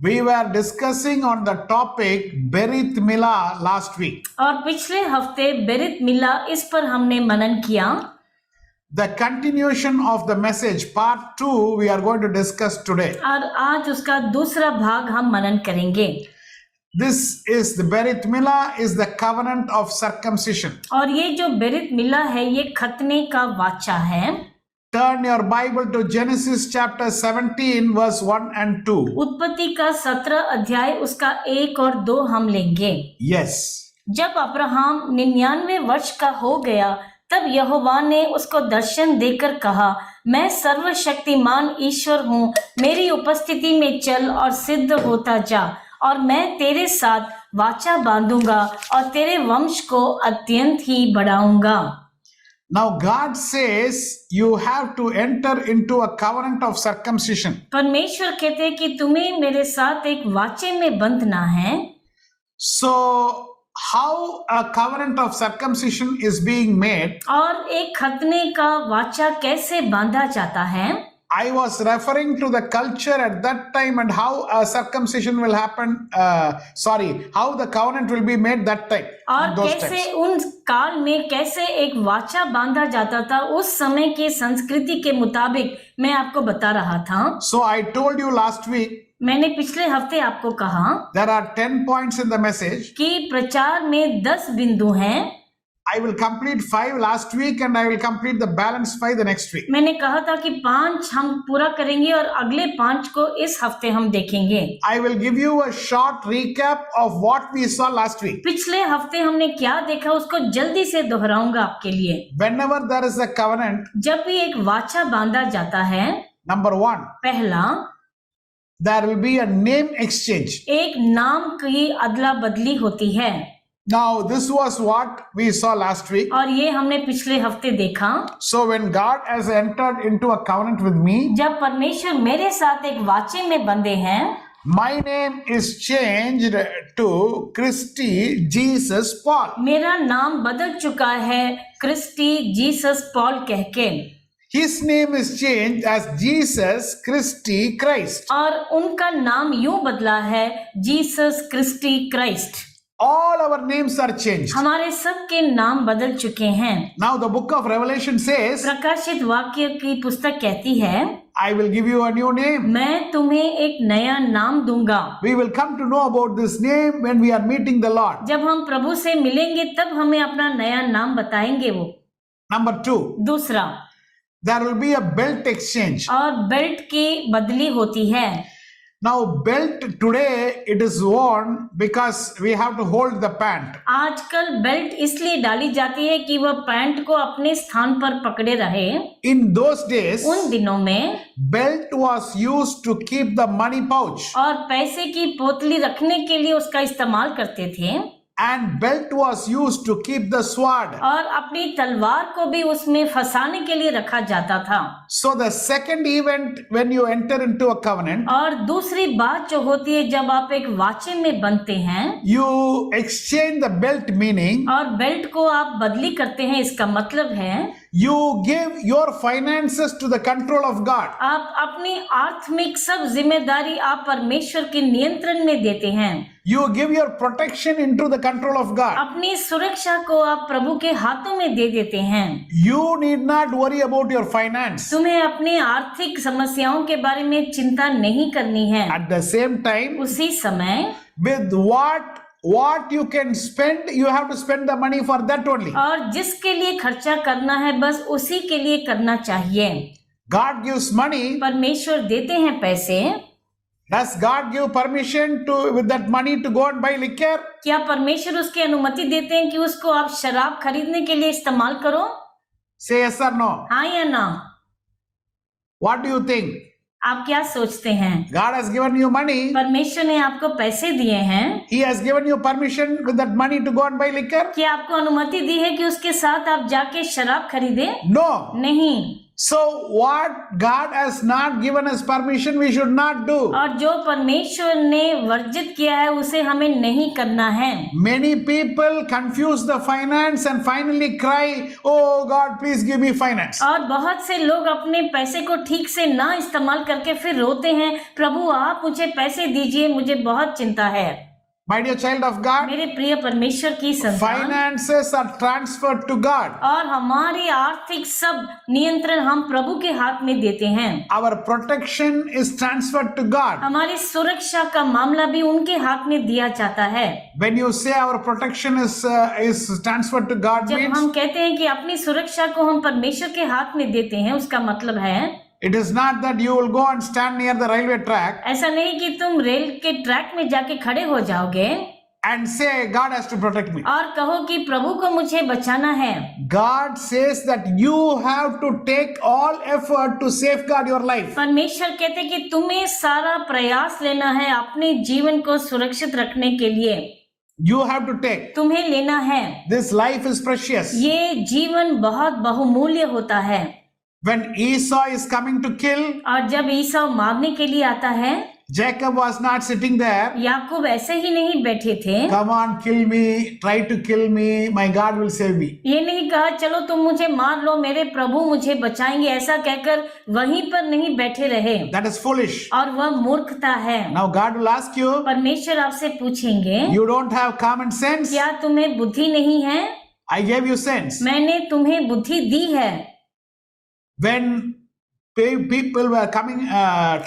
We were discussing on the topic Berith Milah last week. और पिछले हफ्ते बेरित मिला इस पर हमने मनन किया. The continuation of the message, part 2, we are going to discuss today. और आज उसका दूसरा भाग हम मनन करेंगे. This is the Berith Milah is the covenant of circumcision. और ये जो बेरित मिला है ये खतने का वाचा है. Turn your Bible to Genesis chapter 17 verse 1 and 2. उत्पत्ति का 17 अध्याय उसका 1 और 2 हम लेंगे. Yes. जब अब्राहम 99 वर्ष का हो गया तब यहोवा ने उसको दर्शन देकर कहा, मैं सर्वशक्तिमान ईश्वर हूँ, मेरी उपस्थिति में चल और सिद्ध होता जा, और मैं तेरे साथ वाचा बांधूंगा और तेरे वंश को अत्यंत ही बढ़ाऊंगा. Now God says you have to enter into a covenant of circumcision. परमेश्वर कहते हैं कि तुम्हें मेरे साथ एक वाचे में बंधना है. So how a covenant of circumcision is being made? और एक खतने का वाचा कैसे बांधा जाता है? I was referring to the culture at that time and how a circumcision will happen. How the covenant will be made that time. और those कैसे times. उन काल में कैसे एक वाचा बांधा जाता था उस समय के संस्कृति के मुताबिक मैं आपको बता रहा था. So I told you last week. मैंने पिछले हफ्ते आपको कहा There are 10 points in the message. कि प्रचार में 10 बिंदु हैं. I will complete 5 last week and I will complete the balance 5 the next week. मैंने कहा था कि 5 हम पूरा करेंगे और अगले 5 को इस हफ्ते हम देखेंगे. I will give you a short recap of what we saw last week. पिछले हफ्ते हमने क्या देखा उसको जल्दी से दोहराऊंगा आपके लिए. Whenever there is a covenant, जब भी एक वाचा बांधा जाता है, number 1, पहला there will be a name exchange. एक नाम की अदला बदली होती है. Now this was what we saw last week. और ये हमने पिछले हफ्ते देखा. So when God has entered into a covenant with me, जब परमेश्वर मेरे साथ एक वाचे में बंधे हैं, my name is changed to Christy Jesus Paul. मेरा नाम बदल चुका है क्रिस्टी जीसस पॉल कह के. His name is changed as Jesus Christy Christ. और उनका नाम यूं बदला है Jesus Christie Christ. All our names are changed. हमारे सबके नाम बदल चुके हैं. Now the book of Revelation says, प्रकाशित वाक्य की पुस्तक कहती है, I will give you a new name. मैं तुम्हें एक नया नाम दूंगा. We will come to know about this name when we are meeting the Lord. जब हम प्रभु से मिलेंगे तब हमें अपना नया नाम बताएंगे वो. Number 2, दूसरा, there will be a belt exchange. और बेल्ट की बदली होती है. Now belt today it is worn because we have to hold the pant. आजकल बेल्ट इसलिए डाली जाती है कि वह पैंट को अपने स्थान पर पकड़े रहे. In those days, उन दिनों में belt was used to keep the money pouch. और पैसे की पोतली रखने के लिए उसका इस्तेमाल करते थे. And belt was used to keep the sword. और अपनी तलवार को भी उसमें फंसाने के लिए रखा जाता था. So the second event when you enter into a covenant, और दूसरी बात जो होती है जब आप एक वाचे में बनते हैं, you exchange the belt, meaning और बेल्ट को आप बदली करते हैं. इसका मतलब है you give your finances to the control of God. आप अपनी आर्थिक सब जिम्मेदारी आप परमेश्वर के नियंत्रण में देते हैं. You give your protection into the control of God. अपनी सुरक्षा को आप प्रभु के हाथों में दे देते हैं. You need not worry about your finance. तुम्हें अपनी आर्थिक समस्याओं के बारे में चिंता नहीं करनी है. At the same time, उसी समय with what you can spend, you have to spend the money for that only. और जिसके लिए खर्चा करना है बस उसी के लिए करना चाहिए. God gives money. परमेश्वर देते हैं पैसे. Does God give permission to with that money to go and buy liquor? क्या परमेश्वर उसकी अनुमति देते हैं कि उसको आप शराब खरीदने के लिए इस्तेमाल करो? Say yes or no. हाँ या ना? What do you think? आप क्या सोचते हैं? God has given you money. परमेश्वर ने आपको पैसे दिए हैं. He has given you permission with that money to go and buy liquor? क्या आपको अनुमति दी है कि उसके साथ आप जाके शराब खरीदे? No. नहीं. So what God has not given us permission, we should not do. और जो परमेश्वर ने वर्जित किया है उसे हमें नहीं करना है। Many people confuse the finance and finally cry, "Oh God, please give me finance." और बहुत से लोग अपने पैसे को ठीक से ना इस्तेमाल करके फिर रोते हैं, प्रभु आप मुझे पैसे दीजिए, मुझे बहुत चिंता है। My dear child of God, मेरे प्रिय परमेश्वर की संतान, finances are transferred to God. और हमारी आर्थिक सब नियंत्रण हम प्रभु के हाथ में देते हैं। Our protection is transferred to God. हमारी सुरक्षा का मामला भी उनके हाथ में दिया जाता है। When you say our protection is transferred to God, जब means हम कहते हैं कि अपनी सुरक्षा को हम परमेश्वर के हाथ में देते हैं, उसका मतलब है it is not that you will go and stand near the railway track ऐसा नहीं कि तुम रेल के ट्रैक में जाके खड़े हो जाओगे and say God has to protect me. और कहो कि प्रभु को मुझे बचाना है। God says that you have to take all effort to safeguard your life. परमेश्वर कहते कि तुम्हें सारा प्रयास लेना है अपने जीवन को सुरक्षित रखने के लिए। You have to take. तुम्हें लेना है। This life is precious. ये जीवन बहुत बहुमूल्य होता है। When Esau is coming to kill, और जब ईसा मारने के लिए आता है, Jacob was not sitting there. याकूब ऐसे ही नहीं बैठे थे। Come on, kill me, try to kill me, my God will save me. ये नहीं कहा चलो तुम मुझे मार लो, मेरे प्रभु मुझे बचाएंगे, ऐसा कहकर वहीं पर नहीं बैठे रहे। That is foolish. और वह मूर्खता है। Now God will ask you, परमेश्वर आपसे पूछेंगे, you don't have common sense? क्या तुम्हें बुद्धि नहीं है? I gave you sense. मैंने तुम्हें बुद्धि दी है। When people were coming,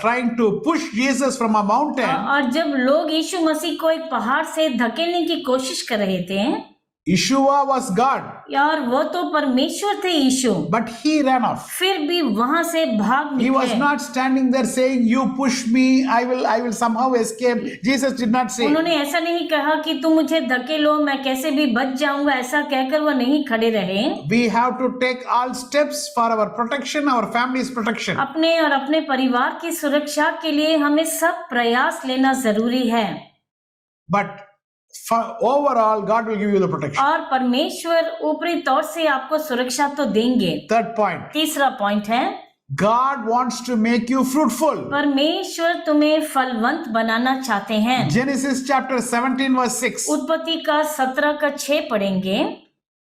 trying to push Jesus from a mountain, और जब लोग यीशु मसीह को एक पहाड़ से धकेलने की कोशिश कर रहे थे, Yeshua was God, और वो तो परमेश्वर थे यीशु, but he ran off. फिर भी वहां से भाग He was निकले। not standing there saying, "You push me, I will somehow escape." Jesus did not say. उन्होंने ऐसा नहीं कहा कि तुम मुझे धकेलो, मैं कैसे भी बच जाऊंगा, ऐसा कहकर वो नहीं खड़े रहे। We have to take all steps for our protection, our family's protection. अपने और अपने परिवार की सुरक्षा के लिए हमें सब प्रयास लेना जरूरी है। But for overall, God will give you the protection. और परमेश्वर ऊपरी तौर से आपको सुरक्षा तो देंगे। Third point, तीसरा पॉइंट है, God wants to make you fruitful. परमेश्वर तुम्हें फलवंत बनाना चाहते हैं। Genesis chapter 17 verse 6. उत्पत्ति का 17 का 6 पढ़ेंगे,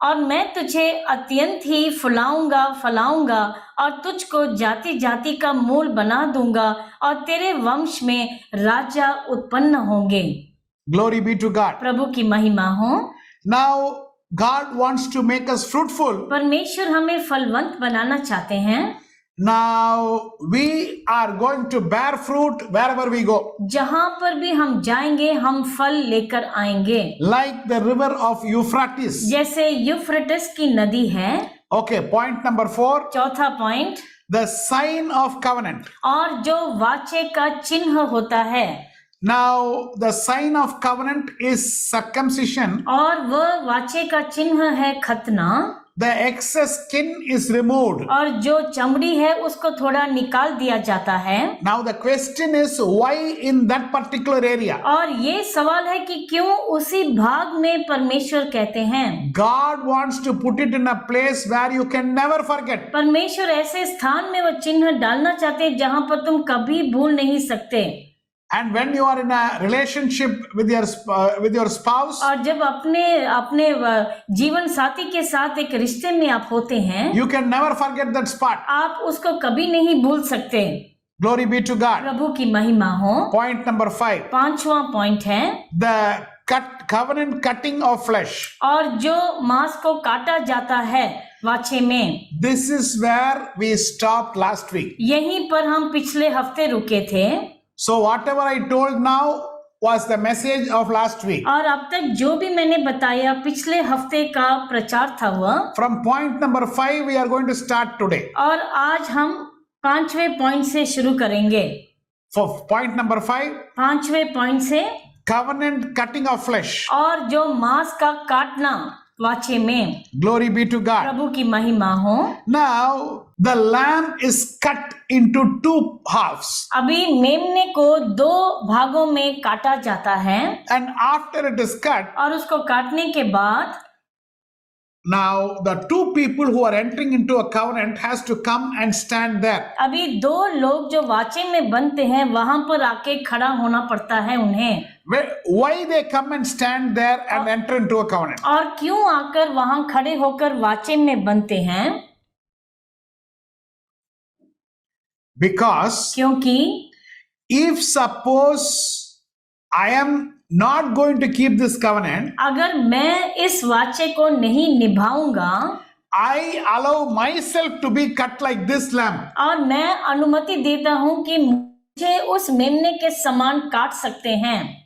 और मैं तुझे अत्यंत ही फलाऊंगा और तुझको जाति जाति का मूल बना दूंगा और तेरे वंश में राजा उत्पन्न होंगे। Glory be to God. प्रभु की महिमा हो। Now, God wants to make us fruitful. परमेश्वर हमें फलवंत बनाना चाहते हैं। Now, we are going to bear fruit wherever we go. जहां पर भी हम जाएंगे हम फल लेकर आएंगे। Like the river of Euphrates. जैसे यूफ्रेटिस की नदी है। Okay, point number 4. चौथा point, The sign of covenant. और जो वाचे का चिन्ह होता है। Now, the sign of covenant is circumcision. और वह वाचे का चिन्ह है खतना। The excess skin is removed. और जो चमड़ी है उसको थोड़ा निकाल दिया जाता है। Now, the question is why in that particular area? और ये सवाल है कि क्यों उसी भाग में परमेश्वर कहते हैं। God wants to put it in a place where you can never forget. परमेश्वर ऐसे स्थान में वो चिन्ह डालना चाहते हैं जहां पर तुम कभी भूल नहीं सकते। And when you are in a relationship with your spouse, और जब अपने जीवन साथी के साथ एक रिश्ते में आप होते हैं, you can never forget that spot. आप उसको कभी नहीं भूल सकते। Glory be to God. प्रभु की महिमा हो। Point number 5. पांचवा पॉइंट है, The covenant cutting of flesh. और जो मांस को काटा जाता है वाचे में। This is where we stopped last week. यहीं पर हम पिछले हफ्ते रुके थे। So whatever I told now was the message of last week. और अब तक जो भी मैंने बताया पिछले हफ्ते का प्रचार था वह। From point number 5 we are going to start today. और आज हम 5वें पॉइंट से शुरू करेंगे। For point number 5, 5वें पॉइंट से, covenant cutting of flesh. और जो मांस का काटना वाचे में। Glory be to God. प्रभु की महिमा हो। Now the lamb is cut into 2 halves. अभी मेमने को 2 भागों में काटा जाता है। And after it is cut, और उसको काटने के बाद Now, the two people who are entering into a covenant has to come and stand there. अभी दो लोग जो वाचे में बनते हैं वहां पर आके खड़ा होना पड़ता है उन्हें। Why they come and stand there and enter into a covenant? और क्यों आकर वहां खड़े होकर वाचे में बनते हैं? Because क्योंकि if suppose I am not going to keep this covenant, अगर मैं इस वाचे को नहीं निभाऊंगा I allow myself to be cut like this lamb. और मैं अनुमति देता हूं कि मुझे उस मेमने के समान काट सकते हैं।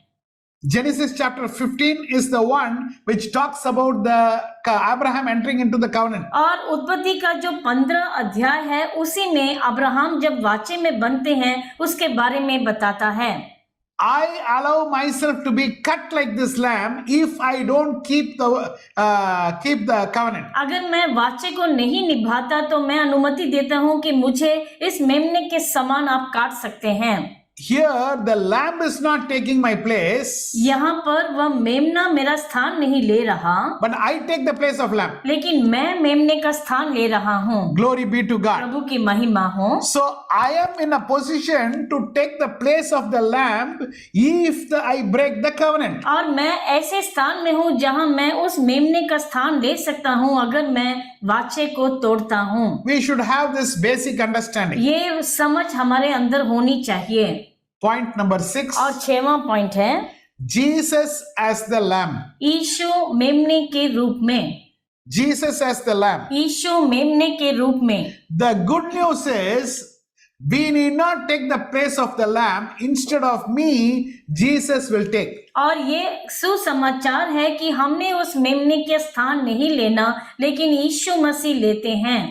Genesis chapter 15 is the one which talks about the Abraham entering into the covenant. और उत्पत्ति का जो 15 अध्याय है उसी में अब्राहम जब वाचे में बनते हैं उसके बारे में बताता है। I allow myself to be cut like this lamb if I don't keep the covenant. अगर मैं वाचे को नहीं निभाता तो मैं अनुमति देता हूं कि मुझे इस मेमने के समान आप काट सकते हैं। Here the lamb is not taking my place, यहाँ पर वह मेमना मेरा स्थान नहीं ले रहा, but I take the place of lamb. लेकिन मैं मेमने का स्थान ले रहा हूँ। Glory be to God. प्रभु की महिमा हो। So I am in a position to take the place of the lamb if I break the covenant. और मैं ऐसे स्थान में हूँ जहाँ मैं उस मेमने का स्थान ले सकता हूँ अगर मैं वाचे को तोड़ता हूँ। We should have this basic understanding. ये समझ हमारे अंदर होनी चाहिए। Point number 6. और 6वां पॉइंट है Jesus as the lamb. यीशु मेमने के रूप में। Jesus as the lamb. यीशु मेमने के रूप में। The good news is we need not take the place of the lamb. Instead of me, Jesus will take. और ये सुसमाचार है कि हमने उस मेमने के स्थान नहीं लेना लेकिन यीशु मसीह लेते हैं।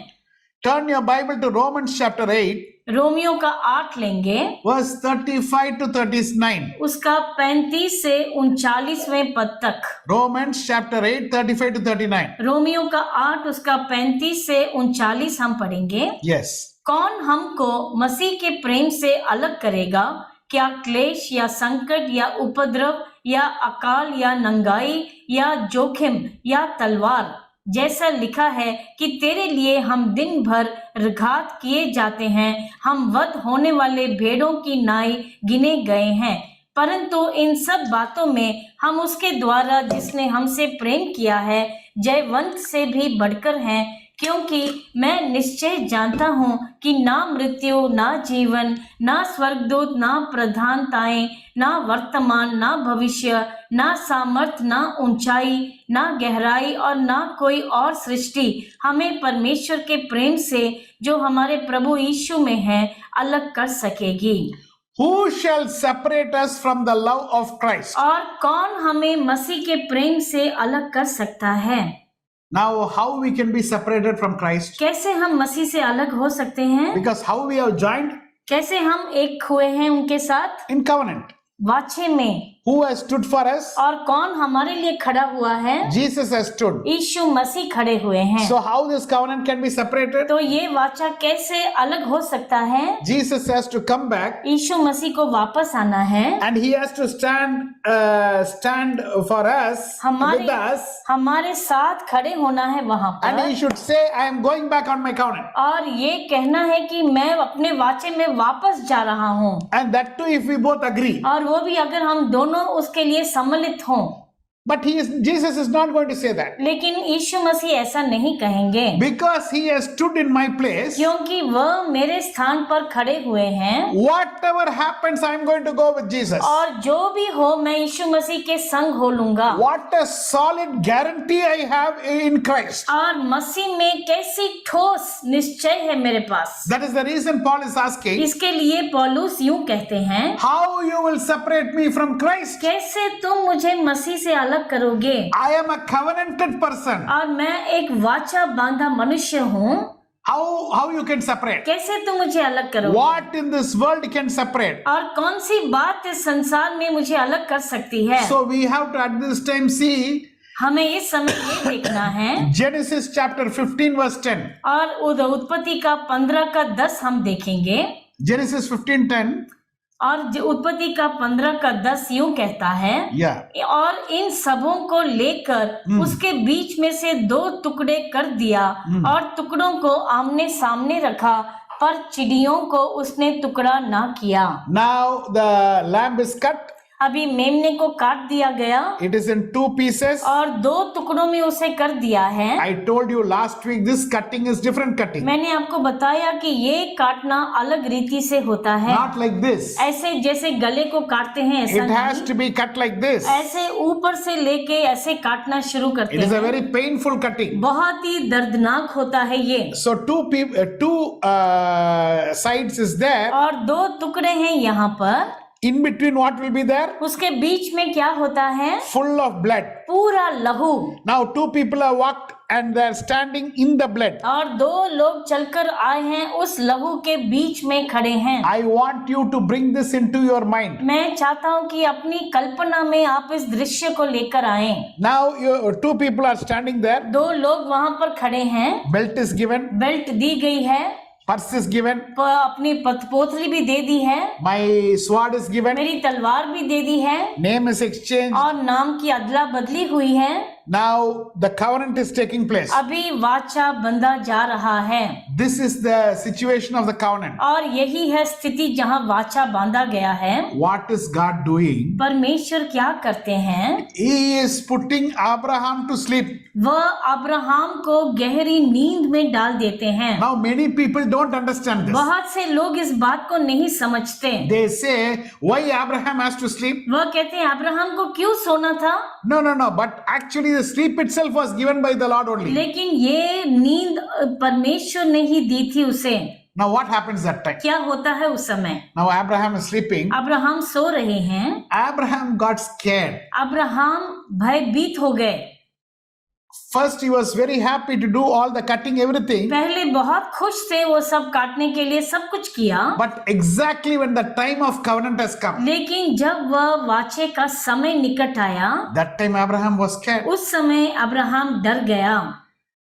Turn your Bible to Romans chapter 8. Romeo का 8 लेंगे verse 35 to 39. उसका 35 से 39वें पद तक। Romans chapter 8, 35 to 39. रोमियो का 8 उसका 35 से 39 हम पढ़ेंगे। Yes. कौन हमको मसीह के प्रेम से अलग करेगा? क्या क्लेश या संकट या उपद्रव या अकाल या नंगाई या जोखिम या तलवार? जैसा लिखा है कि तेरे लिए हम दिन भर घात किए जाते हैं, हम वध होने वाले भेड़ों की नाई गिने गए हैं। परंतु इन सब बातों में हम उसके द्वारा जिसने हमसे प्रेम किया है जयवंत से भी बढ़कर हैं, क्योंकि मैं निश्चय जानता हूँ कि ना मृत्यु ना जीवन ना स्वर्गदूत ना प्रधानताएं ना वर्तमान ना भविष्य ना सामर्थ ना ऊंचाई ना गहराई और ना कोई और सृष्टि हमें परमेश्वर के प्रेम से जो हमारे प्रभु यीशु में है अलग कर सकेगी। Who shall separate us from the love of Christ? और कौन हमें मसीह के प्रेम से अलग कर सकता है? Now, how we can be separated from Christ? कैसे हम मसीह से अलग हो सकते हैं? Because how we have joined? कैसे हम एक हुए हैं उनके साथ? In covenant. वाचे में। Who has stood for us? और कौन हमारे लिए खड़ा हुआ है? Jesus has stood. यीशु मसीह खड़े हुए हैं। So how this covenant can be separated? तो ये वाचा कैसे अलग हो सकता है? Jesus has to come back. यीशु मसीह को वापस आना है। And he has to stand for us, with us. हमारे साथ खड़े होना है वहाँ पर। And he should say, I am going back on my covenant. और ये कहना है कि मैं अपने वाचे में वापस जा रहा हूँ। And that too if we both agree. और वो भी अगर हम दोनों उसके लिए सम्मिलित हों। But Jesus is not going to say that. लेकिन यीशु मसीह ऐसा नहीं कहेंगे। Because he has stood in my place. क्योंकि वह मेरे स्थान पर खड़े हुए हैं। Whatever happens, I am going to go with Jesus. और जो भी हो मैं यीशु मसीह के संग हो लूंगा। What a solid guarantee I have in Christ. और मसीह में कैसी ठोस निश्चय है मेरे पास। That is the reason Paul is asking. इसके लिए पौलुस यूं कहते हैं, How you will separate me from Christ? कैसे तुम मुझे मसीह से अलग करोगे? I am a covenanted person. और मैं एक वाचा बांधा मनुष्य हूँ। How you can separate? कैसे तुम मुझे अलग करोगे? What in this world can separate? और कौन सी बात इस संसार में मुझे अलग कर सकती है? So we have to at this time see हमें इस समय ये देखना है Genesis chapter 15 verse 10. और उत्पत्ति का 15 का 10 हम देखेंगे। Genesis 15:10. और उत्पत्ति का 15 का 10 यूं कहता है, Yeah. और इन सबों को लेकर उसके बीच में से 2 टुकड़े कर दिया और टुकड़ों को आमने सामने रखा, पर चिड़ियों को उसने टुकड़ा ना किया। Now the lamb is cut. अभी मेमने को काट दिया गया It is in 2 pieces. और 2 टुकड़ों में उसे कर दिया है। I told you last week this cutting is different cutting. मैंने आपको बताया कि ये काटना अलग रीति से होता है, Not like this. ऐसे जैसे गले को काटते हैं ऐसा It has नहीं, to be cut like this. ऐसे ऊपर से लेके ऐसे काटना शुरू करते It is a हैं। very painful cutting. बहुत ही दर्दनाक होता है ये। So two sides is there. और 2 टुकड़े हैं यहाँ पर, In between what will be there? उसके बीच में क्या होता है? Full of blood. पूरा लहू। Now 2 people have walked and they are standing in the blood. और 2 लोग चलकर आए हैं, उस लहू के बीच में खड़े हैं। I want you to bring this into your mind. मैं चाहता हूँ कि अपनी कल्पना में आप इस दृश्य को लेकर आएं। Now 2 people are standing there. 2 लोग वहां पर खड़े हैं, Belt is given. बेल्ट दी गई है, Purse is given. अपनी पोतली भी दे दी है, My sword is given. मेरी तलवार भी दे दी है, Name is exchanged. और नाम की अदला बदली हुई है। Now the covenant is taking place. अभी वाचा बंधा जा रहा है, This is the situation of the covenant. और यही है स्थिति जहाँ वाचा बांधा गया है। What is God doing? परमेश्वर क्या करते हैं? He is putting Abraham to sleep. वह अब्राहम को गहरी नींद में डाल देते हैं। Now many people don't understand this. बहुत से लोग इस बात को नहीं समझते। They say, why Abraham has to sleep? वह कहते हैं अब्राहम को क्यों सोना था? No. But actually the sleep itself was given by the Lord only. लेकिन ये नींद परमेश्वर ने ही दी थी उसे। Now what happens that time? क्या होता है उस समय? Now Abraham is sleeping. Abraham सो रहे हैं। Abraham got scared. अब्राहम भयभीत हो गए। First he was very happy to do all the cutting, everything. पहले बहुत खुश थे, वो सब काटने के लिए सब कुछ किया। But exactly when the time of covenant has come, लेकिन जब वह वाचे का समय निकट आया, that time Abraham was scared. उस समय अब्राहम डर गया।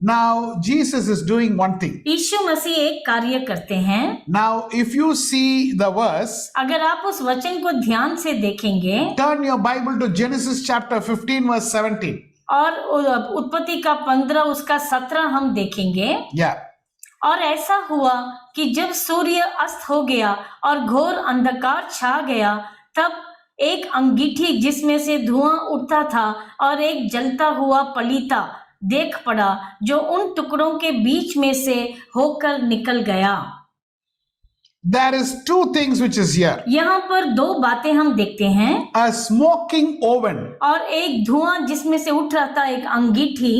Now Jesus is doing one thing. यीशु मसीह एक कार्य करते हैं। Now if you see the verse, अगर आप उस वचन को ध्यान से देखेंगे, turn your Bible to Genesis chapter 15 verse 17. और उत्पत्ति का 15 उसका 17 हम देखेंगे। Yeah. और ऐसा हुआ कि जब सूर्य अस्त हो गया और घोर अंधकार छा गया, तब एक अंगीठी जिसमें से धुआं उठता था और एक जलता हुआ पलीता देख पड़ा, जो उन टुकड़ों के बीच में से होकर निकल गया। There is 2 things which is here. यहाँ पर 2 बातें हम देखते हैं। A smoking oven और एक धुआं जिसमें से उठ रहा था, एक अंगीठी,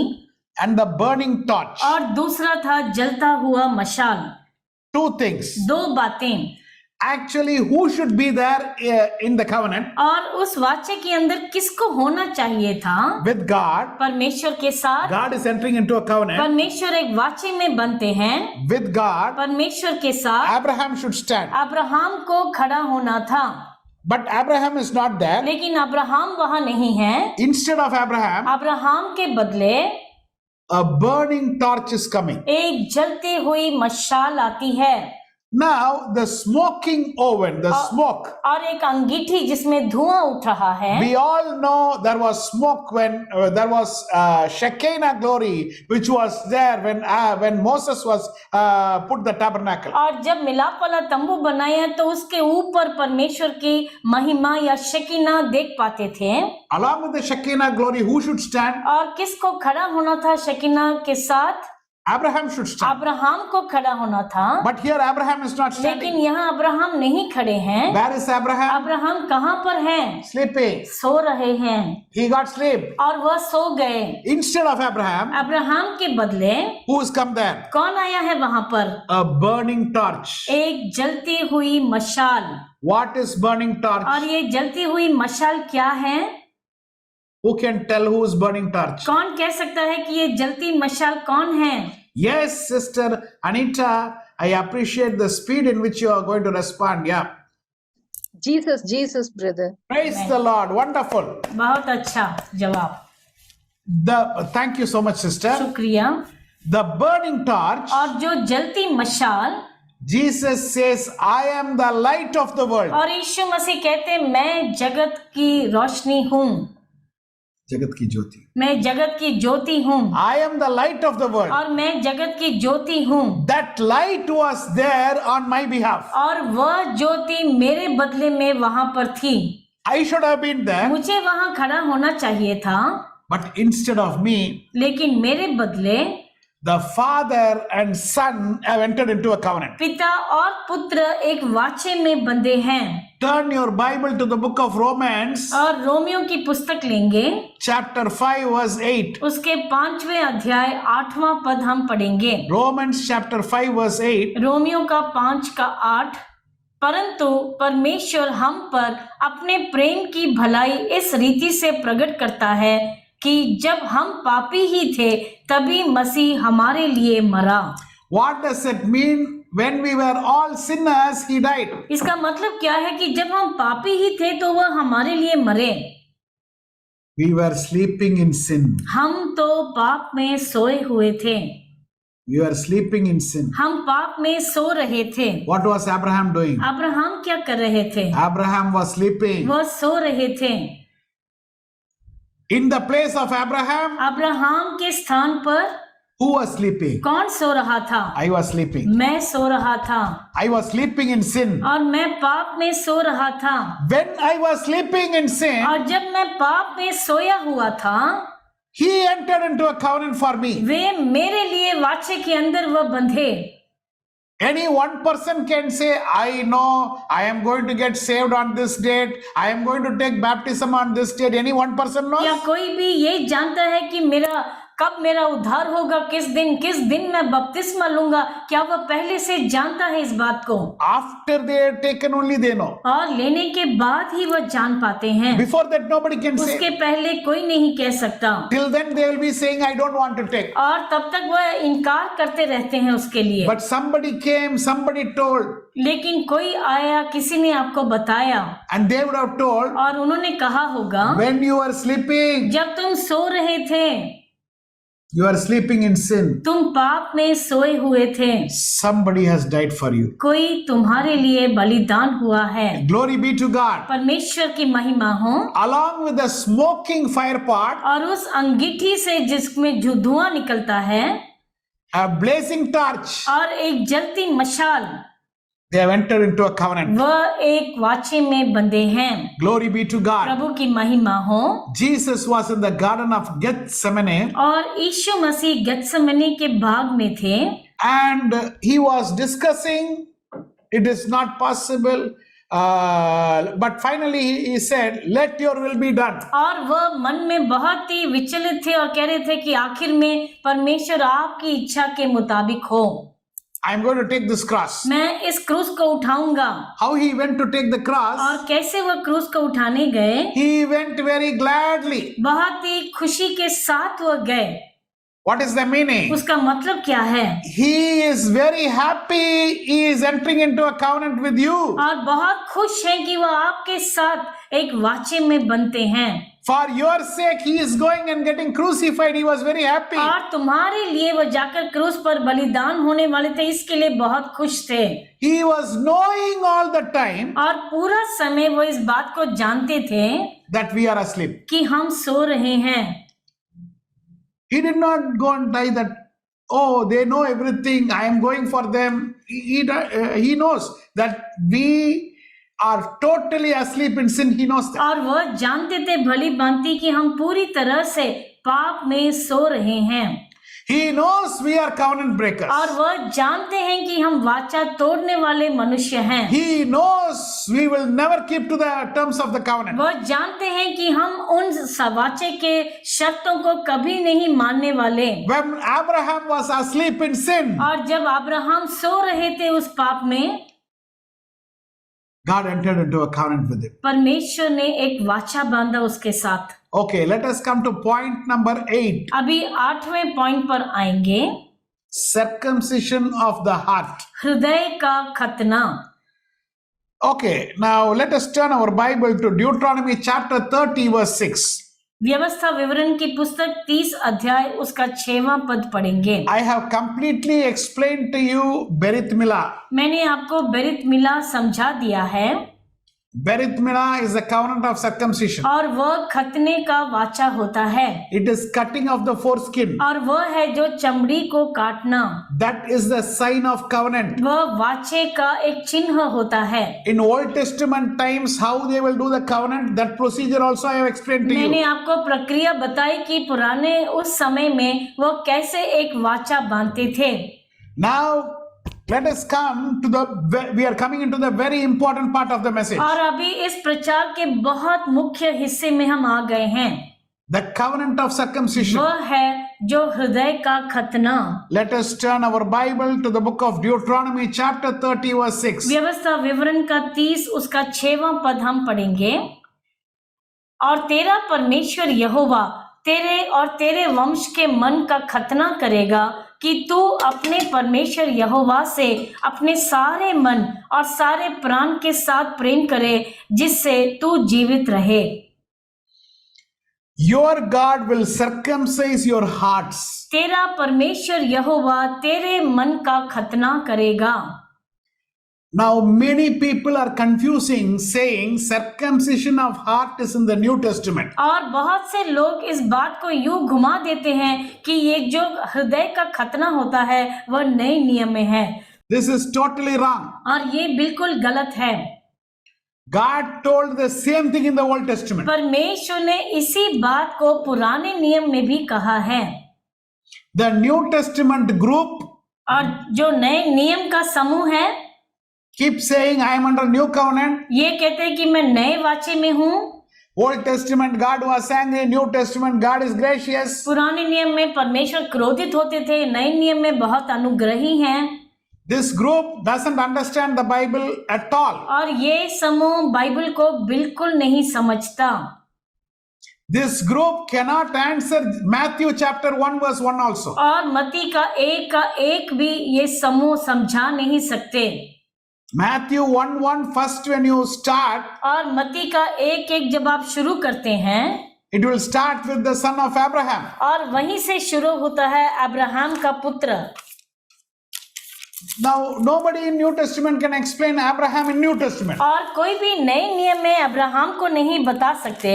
and the burning torch. और दूसरा था जलता हुआ मशाल। 2 things. 2 बातें। Actually, who should be there in the covenant? और उस वाचे के अंदर किसको होना चाहिए था? With God. परमेश्वर के साथ। God is entering into a covenant. परमेश्वर एक वाचे में बनते हैं। With God. परमेश्वर के साथ Abraham should stand. अब्राहम को खड़ा होना था। But Abraham is not there. लेकिन अब्राहम वहां नहीं है। Instead of Abraham, अब्राहम के बदले a burning torch is coming. एक जलती हुई मशाल आती है। Now the smoking oven, the smoke. और एक अंगीठी जिसमें धुआं उठ रहा है। We all know there was smoke when there was Shekinah glory, which was there when Moses was put the tabernacle. और जब मिलाप वाला तंबू बनाया तो उसके ऊपर परमेश्वर की महिमा या शकीना देख पाते थे। Along with the Shekinah glory, who should stand? और किसको खड़ा होना था शकीना के साथ? Abraham should stand. अब्राहम को खड़ा होना था। But here Abraham is not standing. लेकिन यहाँ अब्राहम नहीं खड़े हैं। Where is Abraham? अब्राहम कहाँ पर हैं? Sleeping. सो रहे हैं। He got sleep. और वह सो गए। Instead of Abraham, अब्राहम के बदले who has come there? कौन आया है वहां पर? A burning torch. एक जलती हुई मशाल। What is burning torch? और ये जलती हुई मशाल क्या है? Who can tell who is burning torch? कौन कह सकता है कि ये जलती मशाल कौन है? Yes, Sister Anita, I appreciate the speed in which you are going to respond. Yeah. Jesus, brother. Praise the Lord. Wonderful. बहुत अच्छा जवाब। Thank you so much, sister. शुक्रिया। The burning torch और जो जलती मशाल Jesus says, I am the light of the world. और यीशु मसीह कहते हैं मैं जगत की रोशनी हूँ, जगत की ज्योति. मैं जगत की ज्योति हूँ, I am the light of the world. और मैं जगत की ज्योति हूँ. That light was there on my behalf. और वह ज्योति मेरे बदले में वहां पर थी. I should have been there, मुझे वहां खड़ा होना चाहिए था, but instead of me, लेकिन मेरे बदले the Father and Son have entered into a covenant. पिता और पुत्र एक वाचे में बंधे हैं. Turn your Bible to the book of Romans, और रोमियो की पुस्तक लेंगे, chapter 5, verse 8. उसके 5वें अध्याय 8वां पद हम पढ़ेंगे. Romans chapter 5, verse 8. रोमियो का 5 का 8. परंतु परमेश्वर हम पर अपने प्रेम की भलाई इस रीति से प्रकट करता है कि जब हम पापी ही थे तभी मसीह हमारे लिए मरा. What does it mean? When we were all sinners, he died. इसका मतलब क्या है कि जब हम पापी ही थे तो वह हमारे लिए मरे. We were sleeping in sin. हम तो पाप में सोए हुए थे. We were sleeping in sin. हम पाप में सो रहे थे. What was Abraham doing? Abraham क्या कर रहे थे? Abraham was sleeping. वह सो रहे थे. In the place of Abraham, Abraham के स्थान पर who was sleeping? कौन सो रहा था? I was sleeping. मैं सो रहा था. I was sleeping in sin. और मैं पाप में सो रहा था. When I was sleeping in sin, और जब मैं पाप में सोया हुआ था, he entered into a covenant for me. वे मेरे लिए वाचे के अंदर वह बंधे. Any one person can say, I know I am going to get saved on this date. I am going to take baptism on this date. Any one person knows? या कोई भी ये जानता है कि मेरा कब मेरा उद्धार होगा, किस दिन मैं बपतिस्मा लूंगा? क्या वह पहले से जानता है इस बात को? After they are taken, only they know. और लेने के बाद ही वह जान पाते हैं. Before that, nobody can say. उसके पहले कोई नहीं कह सकता. Till then, they will be saying, I don't want to take. और तब तक वह इनकार करते रहते हैं उसके लिए. But somebody came, somebody told. लेकिन कोई आया, किसी ने आपको बताया. And they would have told. और उन्होंने कहा होगा, When you were sleeping, जब तुम सो रहे थे, you are sleeping in sin. तुम पाप में सोए हुए थे, Somebody has died for you. कोई तुम्हारे लिए बलिदान हुआ है. Glory be to God. परमेश्वर की महिमा हो. Along with the smoking fire pot, और उस अंगीठी से जिसमें जो धुआं निकलता है, a blazing torch, और एक जलती मशाल, they have entered into a covenant. वह एक वाचे में बंधे हैं. Glory be to God. प्रभु की महिमा हो. Jesus was in the garden of Gethsemane, और यीशु मसीह गethsemane के बाग में थे, and he was discussing, it is not possible, but finally he said, let your will be done. और वह मन में बहुत ही विचलित थे और कह रहे थे कि आखिर में परमेश्वर आपकी इच्छा के मुताबिक हो. I am going to take this cross. मैं इस क्रूस को उठाऊंगा. How he went to take the cross? और कैसे वह क्रूस को उठाने गए? He went very gladly. बहुत ही खुशी के साथ वह गए. What is the meaning? उसका मतलब क्या है? He is very happy. He is entering into a covenant with you. और बहुत खुश है कि वह आपके साथ एक वाचे में बनते हैं. For your sake, he is going and getting crucified. He was very happy. और तुम्हारे लिए वह जाकर क्रूस पर बलिदान होने वाले थे, इसके लिए बहुत खुश थे. He was knowing all the time और पूरा समय वो इस बात को जानते थे that we are asleep. कि हम सो रहे हैं. He did not go and die that, oh, they know everything. I am going for them. He knows that we are totally asleep in sin. He knows that. और वह जानते थे भली भांति कि हम पूरी तरह से पाप में सो रहे हैं. He knows we are covenant breakers. और वह जानते हैं कि हम वाचा तोड़ने वाले मनुष्य हैं. He knows we will never keep to the terms of the covenant. वह जानते हैं कि हम उन वाचे के शर्तों को कभी नहीं मानने वाले. When Abraham was asleep in sin, और जब अब्राहम सो रहे थे उस पाप में, God entered into a covenant with him. परमेश्वर ने एक वाचा बांधा उसके साथ. Okay, let us come to point number 8. अभी 8वें पॉइंट पर आएंगे. Circumcision of the heart. हृदय का खतना. Okay, now let us turn our Bible to Deuteronomy chapter 30 verse 6. व्यवस्था विवरण की पुस्तक 30 अध्याय उसका 6वां पद पढ़ेंगे। I have completely explained to you Berith Milah. मैंने आपको बेरित मिला समझा दिया है Berith Milah is the covenant of circumcision. और वह खतने का वाचा होता है It is cutting of the foreskin. और वह है जो चमड़ी को काटना। That is the sign of covenant. वह वाचे का एक चिन्ह होता है। In Old Testament times, how they will do the covenant, that procedure also I have explained to मैंने you. आपको प्रक्रिया बताई कि पुराने उस समय में वह कैसे एक वाचा बांधते थे। Now, let us come to we are coming into the very important part of the message. और अभी इस प्रचार के बहुत मुख्य हिस्से में हम आ गए हैं। The covenant of circumcision. वह है जो हृदय का खतना। Let us turn our Bible to the book of Deuteronomy chapter 30 verse 6. व्यवस्था विवरण का 30 उसका 6वां पद हम पढ़ेंगे। और तेरा परमेश्वर यहोवा तेरे और तेरे वंश के मन का खतना करेगा कि तू अपने परमेश्वर यहोवा से अपने सारे मन और सारे प्राण के साथ प्रेम करे जिससे तू जीवित रहे। Your God will circumcise your hearts. तेरा परमेश्वर यहोवा तेरे मन का खतना करेगा। Now, many people are confusing, saying circumcision of heart is in the New Testament. और बहुत से लोग इस बात को यूं घुमा देते हैं कि ये जो हृदय का खतना होता है वह नए नियम में है। This is totally wrong. और ये बिल्कुल गलत है। God told the same thing in the Old Testament. परमेश्वर ने इसी बात को पुराने नियम में भी कहा है। The New Testament group और जो नए नियम का समूह है keep saying, I am under new covenant. ये कहते हैं कि मैं नए वाचे में हूँ। Old Testament God was angry, New Testament God is gracious. पुराने नियम में परमेश्वर क्रोधित होते थे, नए नियम में बहुत अनुग्रही हैं। This group doesn't understand the Bible at all. और ये समूह बाइबल को बिल्कुल नहीं समझता। This group cannot answer Matthew chapter 1 verse 1 also. और मत्ती का एक भी ये समूह समझा नहीं सकते। Matthew 1:1 first when you start, और मत्ती का एक जब आप शुरू करते हैं it will start with the son of Abraham. और वहीं से शुरू होता है अब्राहम का पुत्र। Now nobody in New Testament can explain Abraham in New Testament. और कोई भी नए नियम में अब्राहम को नहीं बता सकते।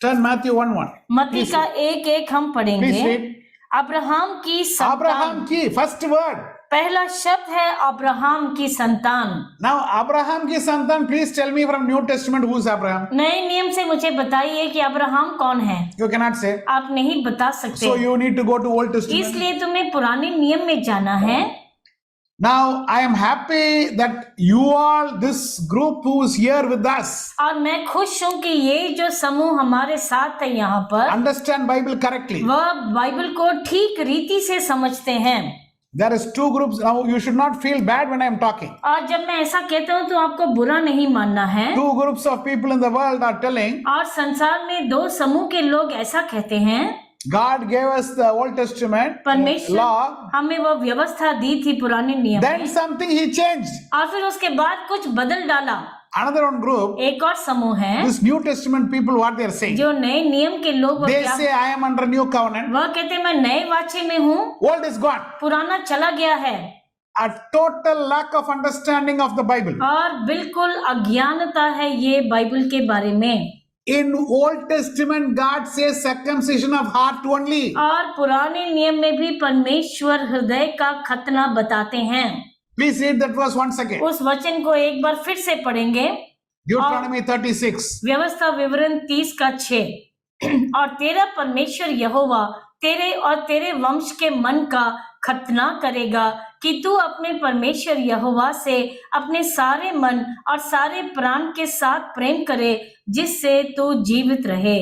Turn Matthew 1:1. मत्ती का एक हम Please पढ़ेंगे। read. अब्राहम की संतान, Abraham की first word. पहला शब्द है अब्राहम की संतान। Now Abraham की संतान, please tell me from New Testament who is Abraham. नए नियम से मुझे बताइए कि अब्राहम कौन है। You cannot say. आप नहीं बता सकते। So you need to go to Old Testament. इसलिए तुम्हें पुराने नियम में जाना है। Now I am happy that you all, this group who is here with us, और मैं खुश हूँ कि ये जो समूह हमारे साथ है यहाँ पर understand Bible correctly. वह बाइबल को ठीक रीति से समझते हैं। There is two groups. Now you should not feel bad when I am talking. और जब मैं ऐसा कहता हूँ तो आपको बुरा नहीं मानना है। Two groups of people in the world are telling, और संसार में दो समूह के लोग ऐसा कहते हैं God gave us the Old Testament परमेश्वर law, हमें वह व्यवस्था दी थी पुराने नियम then में something he changed. और फिर उसके बाद कुछ बदल डाला। Another one group, एक और समूह है this New Testament people, what they are saying, जो नए नियम के लोग they say I am under new covenant. वह कहते मैं नए वाचे में हूँ, Old is gone. पुराना चला गया है। A total lack of understanding of the Bible. और बिल्कुल अज्ञानता है ये बाइबल के बारे में। In Old Testament, God says circumcision of heart only. और पुराने नियम में भी परमेश्वर हृदय का खतना बताते हैं। Please read that verse once again. उस वचन को एक बार फिर से पढ़ेंगे। Deuteronomy 36. व्यवस्था विवरण 30 का 6। और तेरा परमेश्वर यहोवा तेरे और तेरे वंश के मन का खतना करेगा कि तू अपने परमेश्वर यहोवा से अपने सारे मन और सारे प्राण के साथ प्रेम करे जिससे तू जीवित रहे।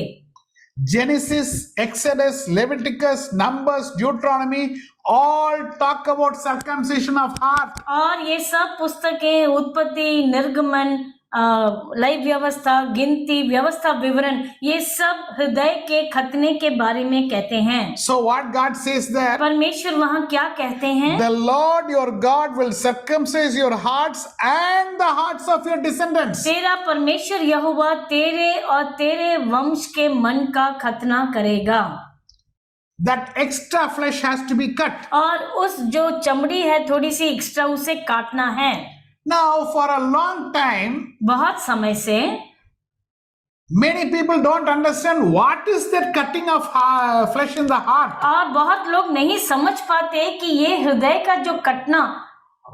Genesis, Exodus, Leviticus, Numbers, Deuteronomy all talk about circumcision of heart. और ये सब पुस्तकें उत्पत्ति, निर्गमन लाइव व्यवस्था, गिनती, व्यवस्था, विवरण, ये सब हृदय के खतने के बारे में कहते हैं। So what God says there? परमेश्वर वहाँ क्या कहते हैं? The Lord your God will circumcise your hearts and the hearts of your descendants. तेरा परमेश्वर यहोवा तेरे और तेरे वंश के मन का खतना करेगा। That extra flesh has to be cut. और उस जो चमड़ी है थोड़ी सी एक्स्ट्रा, उसे काटना है। Now, for a long time, बहुत समय से many people don't understand what is that cutting of flesh in the heart. और बहुत लोग नहीं समझ पाते कि ये हृदय का जो कटना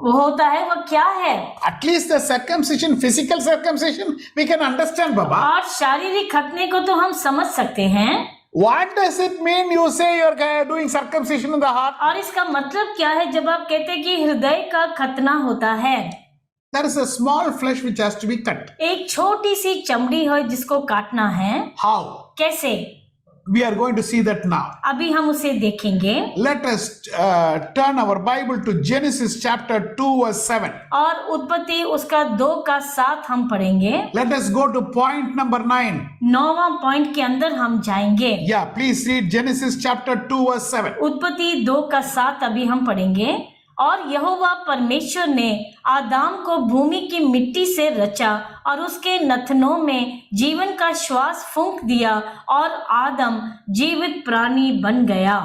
वो होता है वो क्या है। At least the circumcision, physical circumcision, we can understand, Baba. और शारीरिक खतने को तो हम समझ सकते हैं। What does it mean you say you're doing circumcision in the heart? और इसका मतलब क्या है जब आप कहते हैं कि हृदय का खतना होता है? There is a small flesh which has to be cut. एक छोटी सी चमड़ी है जिसको काटना है। How? कैसे? We are going to see that now. अभी हम उसे देखेंगे। Let us turn our Bible to Genesis chapter 2 verse 7. और उत्पत्ति उसका 2:7 हम पढ़ेंगे। Let us go to point number 9. 9वां point के अंदर हम जाएंगे। Yeah, please read Genesis chapter 2 verse 7. उत्पत्ति 2:7 अभी हम पढ़ेंगे। और यहोवा परमेश्वर ने आदाम को भूमि की मिट्टी से रचा और उसके नथनों में जीवन का श्वास फूंक दिया और आदम जीवित प्राणी बन गया।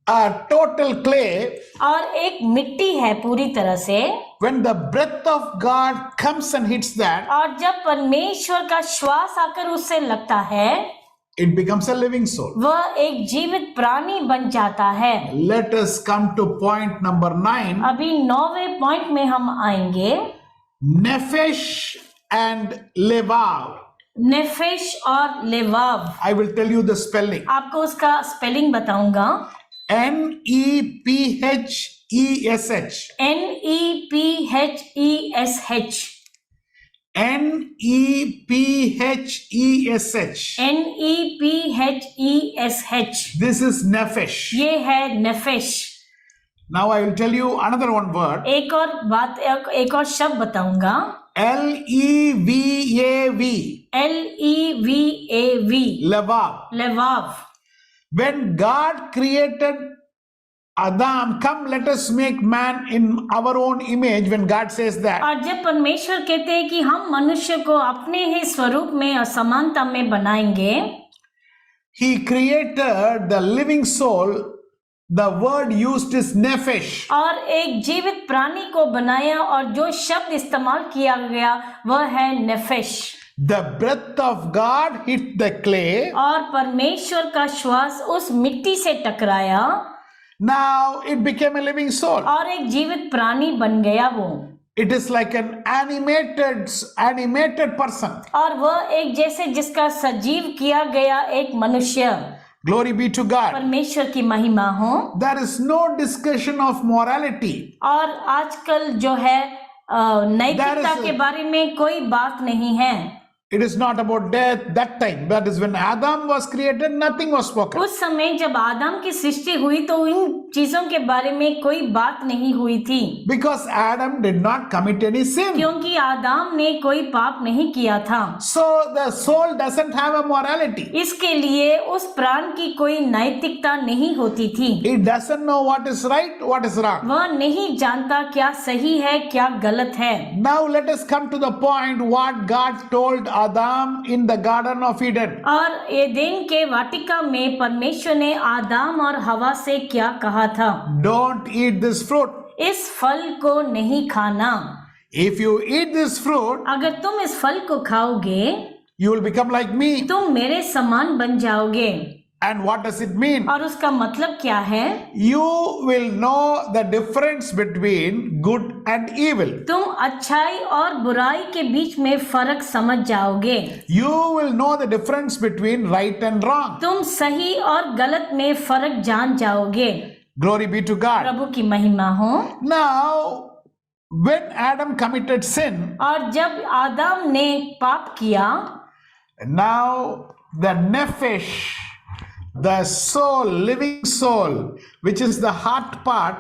A total clay. और एक मिट्टी है पूरी तरह से। When the breath of God comes and hits that, और जब परमेश्वर का श्वास आकर उससे लगता है, it becomes a living soul. वह एक जीवित प्राणी बन जाता है। Let us come to point number 9. अभी 9वें पॉइंट में हम आएंगे। Nephesh and Levav. नेफेश और लेवाव। I will tell you the spelling. आपको उसका स्पेलिंग बताऊंगा। Nephesh. NEPHESH। NEPHESH। This is Nephesh. ये है नेफेश। Now I will tell you another one word. एक और शब्द बताऊंगा। Levav. LEVAV। Levav. लेवाव। When God created Adam, come let us make man in our own image. When God says that, और जब परमेश्वर कहते हैं कि हम मनुष्य को अपने ही स्वरूप में और समानता में बनाएंगे, He created the living soul. The word used is nephesh. और एक जीवित प्राणी को बनाया और जो शब्द इस्तेमाल किया गया वह है नेफेश। The breath of God hit the clay. और परमेश्वर का श्वास उस मिट्टी से टकराया। Now it became a living soul. और एक जीवित प्राणी बन गया वो। It is like an animated person. और वह एक जैसे जिसका सजीव किया गया एक मनुष्य। Glory be to God. परमेश्वर की महिमा हो। There is no discussion of morality. और आजकल जो है नैतिकता के बारे में कोई बात नहीं है। It is not about death that time. That is when Adam was created, nothing was spoken. उस समय जब आदम की सृष्टि हुई तो इन चीजों के बारे में कोई बात नहीं हुई थी। Because Adam did not commit any sin. क्योंकि आदम ने कोई पाप नहीं किया था। So the soul doesn't have a morality. इसके लिए उस प्राण की कोई नैतिकता नहीं होती थी। It doesn't know what is right, what is wrong. वह नहीं जानता क्या सही है क्या गलत है। Now let us come to the point what God told Adam in the Garden of Eden. और एदेन के वाटिका में परमेश्वर ने आदम और हवा से क्या कहा था? Don't eat this fruit. इस फल को नहीं खाना। If you eat this fruit, अगर तुम इस फल को खाओगे you will become like me. तुम मेरे समान बन जाओगे। And what does it mean? और उसका मतलब क्या है? You will know the difference between good and evil. तुम अच्छाई और बुराई के बीच में फर्क समझ जाओगे। You will know the difference between right and wrong. तुम सही और गलत में फर्क जान जाओगे। Glory be to God. प्रभु की महिमा हो। Now, when Adam committed sin, और जब आदम ने पाप किया, now the nephesh, the soul, living soul, which is the heart part,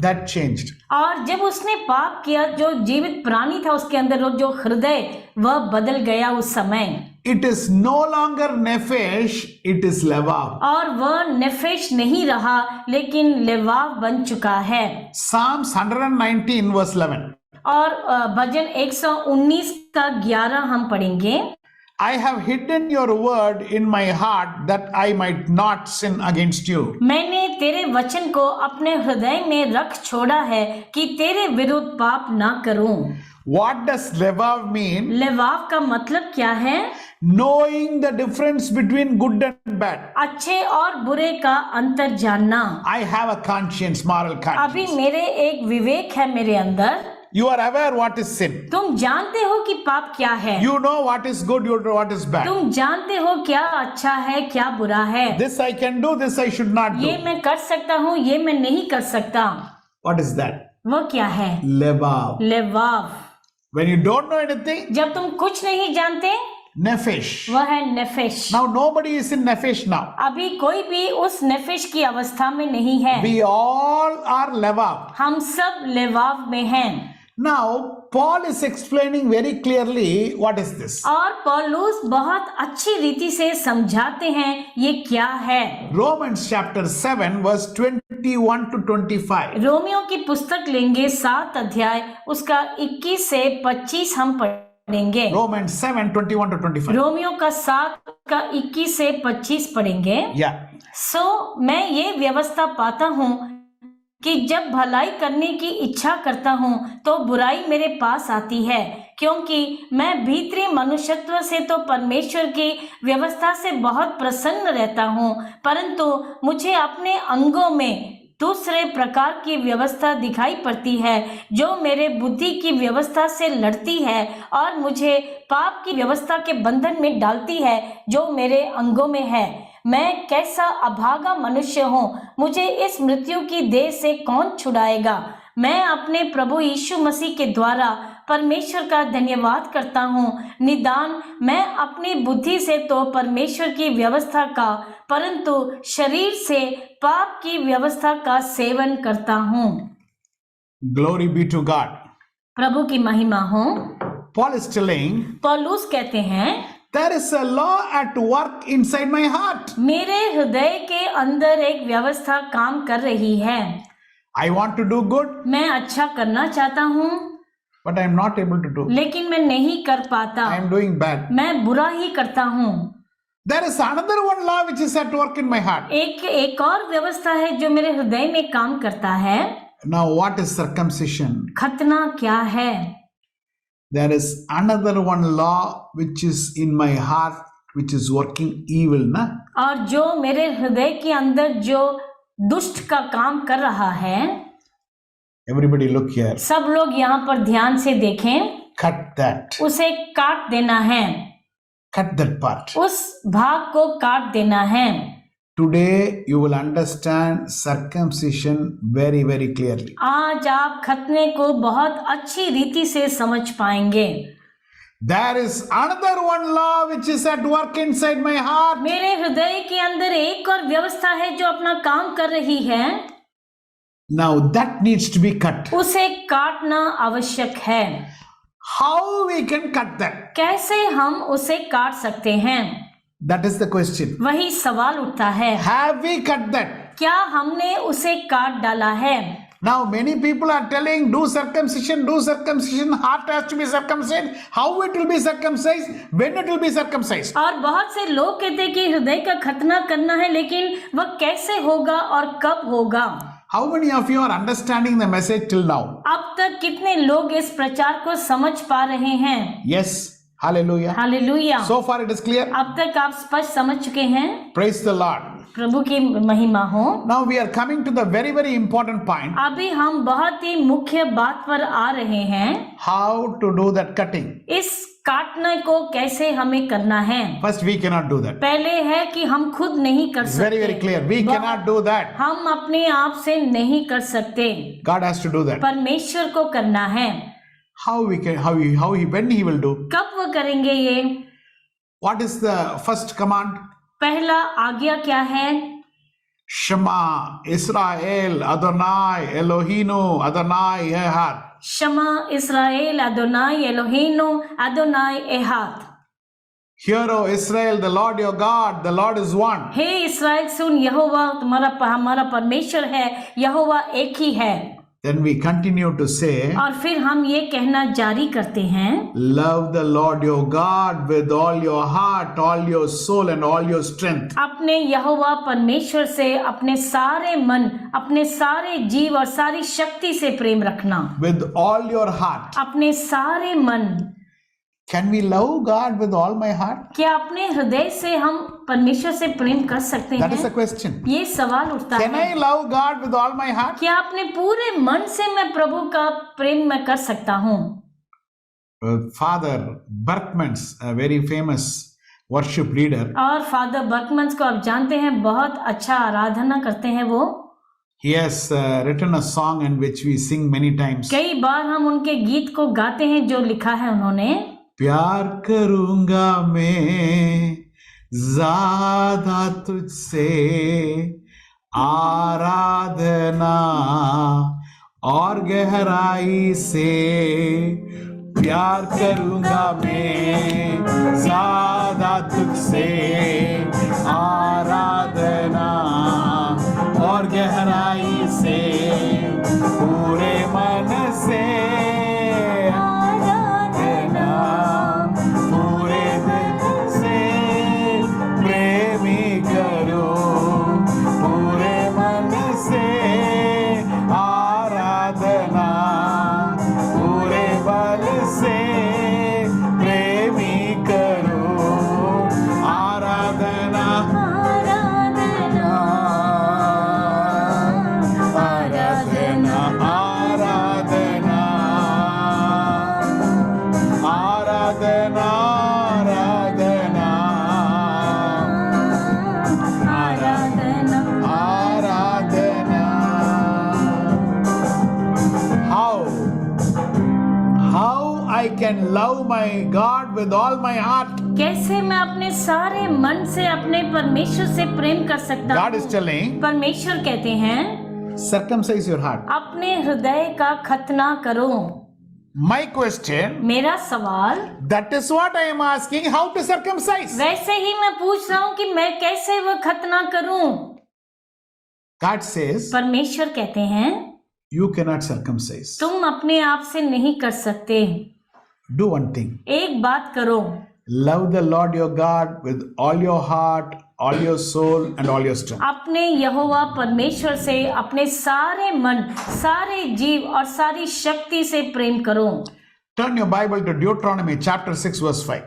that changed. और जब उसने पाप किया, जो जीवित प्राणी था उसके अंदर, और जो हृदय, वह बदल गया उस समय। It is no longer nephesh, it is levav. और वह नेफेश नहीं रहा, लेकिन लेवाव बन चुका है। Psalms 119 verse 11. और भजन 119 का 11 हम पढ़ेंगे। I have hidden your word in my heart that I might not sin against you. मैंने तेरे वचन को अपने हृदय में रख छोड़ा है कि तेरे विरुद्ध पाप ना करूं। What does levav mean? लेवाव का मतलब क्या है? Knowing the difference between good and bad. अच्छे और बुरे का अंतर जानना। I have a conscience, moral अभी conscience. मेरे एक विवेक है मेरे अंदर। You are aware what is sin. तुम जानते हो कि पाप क्या है। You know what is good, you know what is bad. तुम जानते हो क्या अच्छा है, क्या बुरा है। This I can do, this I should not ये do. मैं कर सकता हूँ, ये मैं नहीं कर सकता। What is that? वो क्या है? Levav. लेवाव। When you don't know anything, जब तुम कुछ नहीं जानते, nephesh. वह है नेफेश। Now nobody is in nephesh now. अभी कोई भी उस नेफेश की अवस्था में नहीं है। We all are levav. हम सब लेवाव में हैं। Now Paul is explaining very clearly what is this. और पौलुस बहुत अच्छी रीति से समझाते हैं ये क्या है। Romans chapter 7 verse 21 to 25. Romeo की पुस्तक लेंगे 7 अध्याय, उसका 21 से 25 हम पढ़ेंगे। Romans 7 21 to 25. रोमियो का 7 का 21 से 25 पढ़ेंगे। Yeah. मैं ये व्यवस्था पाता हूँ कि जब भलाई करने की इच्छा करता हूँ तो बुराई मेरे पास आती है, क्योंकि मैं भीतरी मनुष्यत्व से तो परमेश्वर की व्यवस्था से बहुत प्रसन्न रहता हूँ, परंतु मुझे अपने अंगों में दूसरे प्रकार की व्यवस्था दिखाई पड़ती है, जो मेरे बुद्धि की व्यवस्था से लड़ती है और मुझे पाप की व्यवस्था के बंधन में डालती है जो मेरे अंगों में है। मैं कैसा अभागा मनुष्य हूँ, मुझे इस मृत्यु की देह से कौन छुड़ाएगा। मैं अपने प्रभु यीशु मसीह के द्वारा परमेश्वर का धन्यवाद करता हूँ। निदान मैं अपनी बुद्धि से तो परमेश्वर की व्यवस्था का, परंतु शरीर से पाप की व्यवस्था का सेवन करता हूँ। Glory be to God. प्रभु की महिमा हो। Paul is telling, पौलुस कहते हैं, there is a law at work inside my heart. मेरे हृदय के अंदर एक व्यवस्था काम कर रही है। I want to do good, मैं अच्छा करना चाहता हूँ, but I am not able to do. लेकिन मैं नहीं कर पाता। I am doing bad. मैं बुरा ही करता हूँ। There is another one law which is at work in my heart. एक और व्यवस्था है जो मेरे हृदय में काम करता है। Now what is circumcision? खतना क्या है? There is another one law which is in my heart which is working evil, na? और जो मेरे हृदय के अंदर जो दुष्ट का काम कर रहा है। Everybody look here. सब लोग यहाँ पर ध्यान से देखें। Cut that. उसे काट देना है। Cut that part. उस भाग को काट देना है। Today you will understand circumcision very, very clearly. आज आप खतने को बहुत अच्छी रीति से समझ पाएंगे। There is another one law which is at work inside my heart. मेरे हृदय के अंदर एक और व्यवस्था है जो अपना काम कर रही है। Now that needs to be cut. उसे काटना आवश्यक है। How we can cut that? कैसे हम उसे काट सकते हैं? That is the question. वही सवाल उठता है। Have we cut that? क्या हमने उसे काट डाला है? Now many people are telling do circumcision, heart has to be circumcised. How it will be circumcised? When it will be circumcised? और बहुत से लोग कहते हैं कि हृदय का खतना करना है, लेकिन वह कैसे होगा और कब होगा? How many of you are understanding the message till now? अब तक कितने लोग इस प्रचार को समझ पा रहे हैं? Yes. Hallelujah. Hallelujah. So far it is clear. अब तक आप स्पष्ट समझ चुके हैं। Praise the Lord. प्रभु की महिमा हो। Now we are coming to the very, very important point. अभी हम बहुत ही मुख्य बात पर आ रहे हैं। How to do that cutting? इस काटने को कैसे हमें करना है? First we cannot do that. पहले है कि हम खुद नहीं कर सकते। Very, very clear. We cannot do that. हम अपने आप से नहीं कर सकते। God has to do that. परमेश्वर को करना है। How we can, when he will do? कब वो करेंगे ये? What is the first command? पहला आज्ञा क्या है? Shema Israel Adonai Elohinu Adonai Ehad. Shama Israel अदोनाई एलोहीनो अदोनाई एहाद। Hear, O Israel, the Lord your God, the Lord is one. हे इस्राएल सुन, यहोवा हमारा परमेश्वर है, यहोवा एक ही है। Then we continue to say, और फिर हम ये कहना जारी करते हैं, love the Lord your God with all your heart, all your soul and all your strength. अपने यहोवा परमेश्वर से अपने सारे मन, अपने सारे जीव और सारी शक्ति से प्रेम रखना। With all your heart. अपने सारे मन। Can we love God with all my heart? क्या अपने हृदय से हम परमेश्वर से प्रेम कर सकते That is the हैं? question. ये सवाल उठता Can है। I love God with all my heart? क्या अपने पूरे मन से मैं प्रभु का प्रेम मैं कर सकता हूँ? Father Berkmans, a very famous worship leader, और फादर बर्कमन्स को आप जानते हैं, बहुत अच्छा आराधना करते हैं वो। he has written a song in which we sing many times. कई बार हम उनके गीत को गाते हैं जो लिखा है उन्होंने। प्यार करूंगा मैं ज्यादा तुझसे, आराधना और गहराई से। प्यार करूंगा मैं ज्यादा तुझसे, आराधना और गहराई से, पूरे मन से can love my God with all my heart. कैसे मैं अपने सारे मन से अपने परमेश्वर से प्रेम कर सकता God is हूँ? telling, परमेश्वर कहते हैं, circumcise your heart. अपने हृदय का खतना करो। My question, मेरा सवाल, that is what I am asking, how to circumcise? वैसे ही मैं पूछ रहा हूँ कि मैं कैसे वह खतना करूं। God says, परमेश्वर कहते हैं, you cannot circumcise. तुम अपने आप से नहीं कर सकते। Do one thing. एक बात करो, love the Lord your God with all your heart, all your soul and all your strength. अपने यहोवा परमेश्वर से अपने सारे मन, सारे जीव और सारी शक्ति से प्रेम करो। Turn your Bible to Deuteronomy chapter 6 verse 5.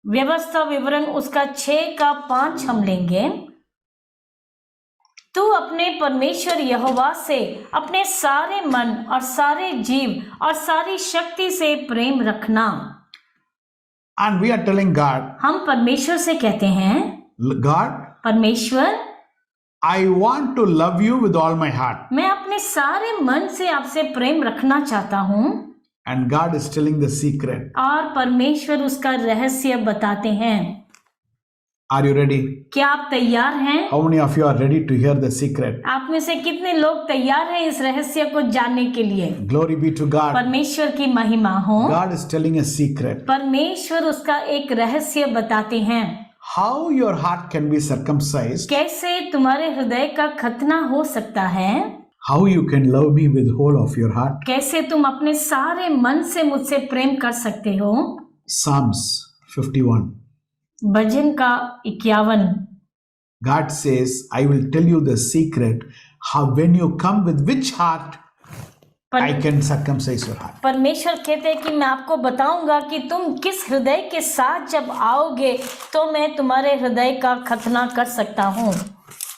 व्यवस्था विवरण उसका 6:5 हम लेंगे। तू अपने परमेश्वर यहोवा से अपने सारे मन और सारे जीव और सारी शक्ति से प्रेम रखना। And we are telling God, हम परमेश्वर से कहते हैं, God, परमेश्वर, I want to love you with all my heart. मैं अपने सारे मन से आपसे प्रेम रखना चाहता हूँ। And God is telling the secret. और परमेश्वर उसका रहस्य बताते हैं। Are you ready? क्या आप तैयार हैं? How many of you are ready to hear the secret? आप में से कितने लोग तैयार हैं इस रहस्य को जानने के लिए? Glory be to God. परमेश्वर की महिमा हो। God is telling a secret. परमेश्वर उसका एक रहस्य बताते हैं। How your heart can be circumcised. कैसे तुम्हारे हृदय का खतना हो सकता है? How you can love me with whole of your heart. कैसे तुम अपने सारे मन से मुझसे प्रेम कर सकते हो? Psalms 51. भजन का 51। God says, I will tell you the secret, how when you come with which heart, I can circumcise your heart. परमेश्वर कहते हैं कि मैं आपको बताऊंगा कि तुम किस हृदय के साथ जब आओगे तो मैं तुम्हारे हृदय का खतना कर सकता हूँ।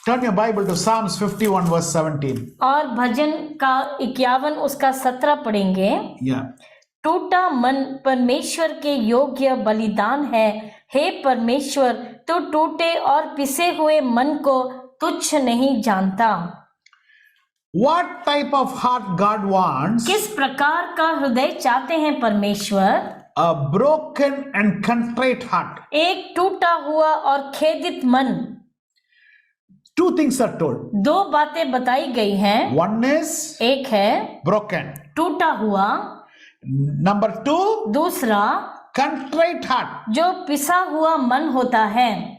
Turn your Bible to Psalms 51 verse 17. और भजन का 51 उसका 17 पढ़ेंगे। Yeah. टूटा मन परमेश्वर के योग्य बलिदान है, हे परमेश्वर, तो टूटे और पिसे हुए मन को तुच्छ नहीं जानता। What type of heart God wants? किस प्रकार का हृदय चाहते हैं परमेश्वर? A broken and contrite heart. एक टूटा हुआ और खेदित मन। two things are told. दो बातें बताई गई हैं। One is एक है broken. टूटा हुआ, Number two, दूसरा contrite heart. जो पिसा हुआ मन होता है।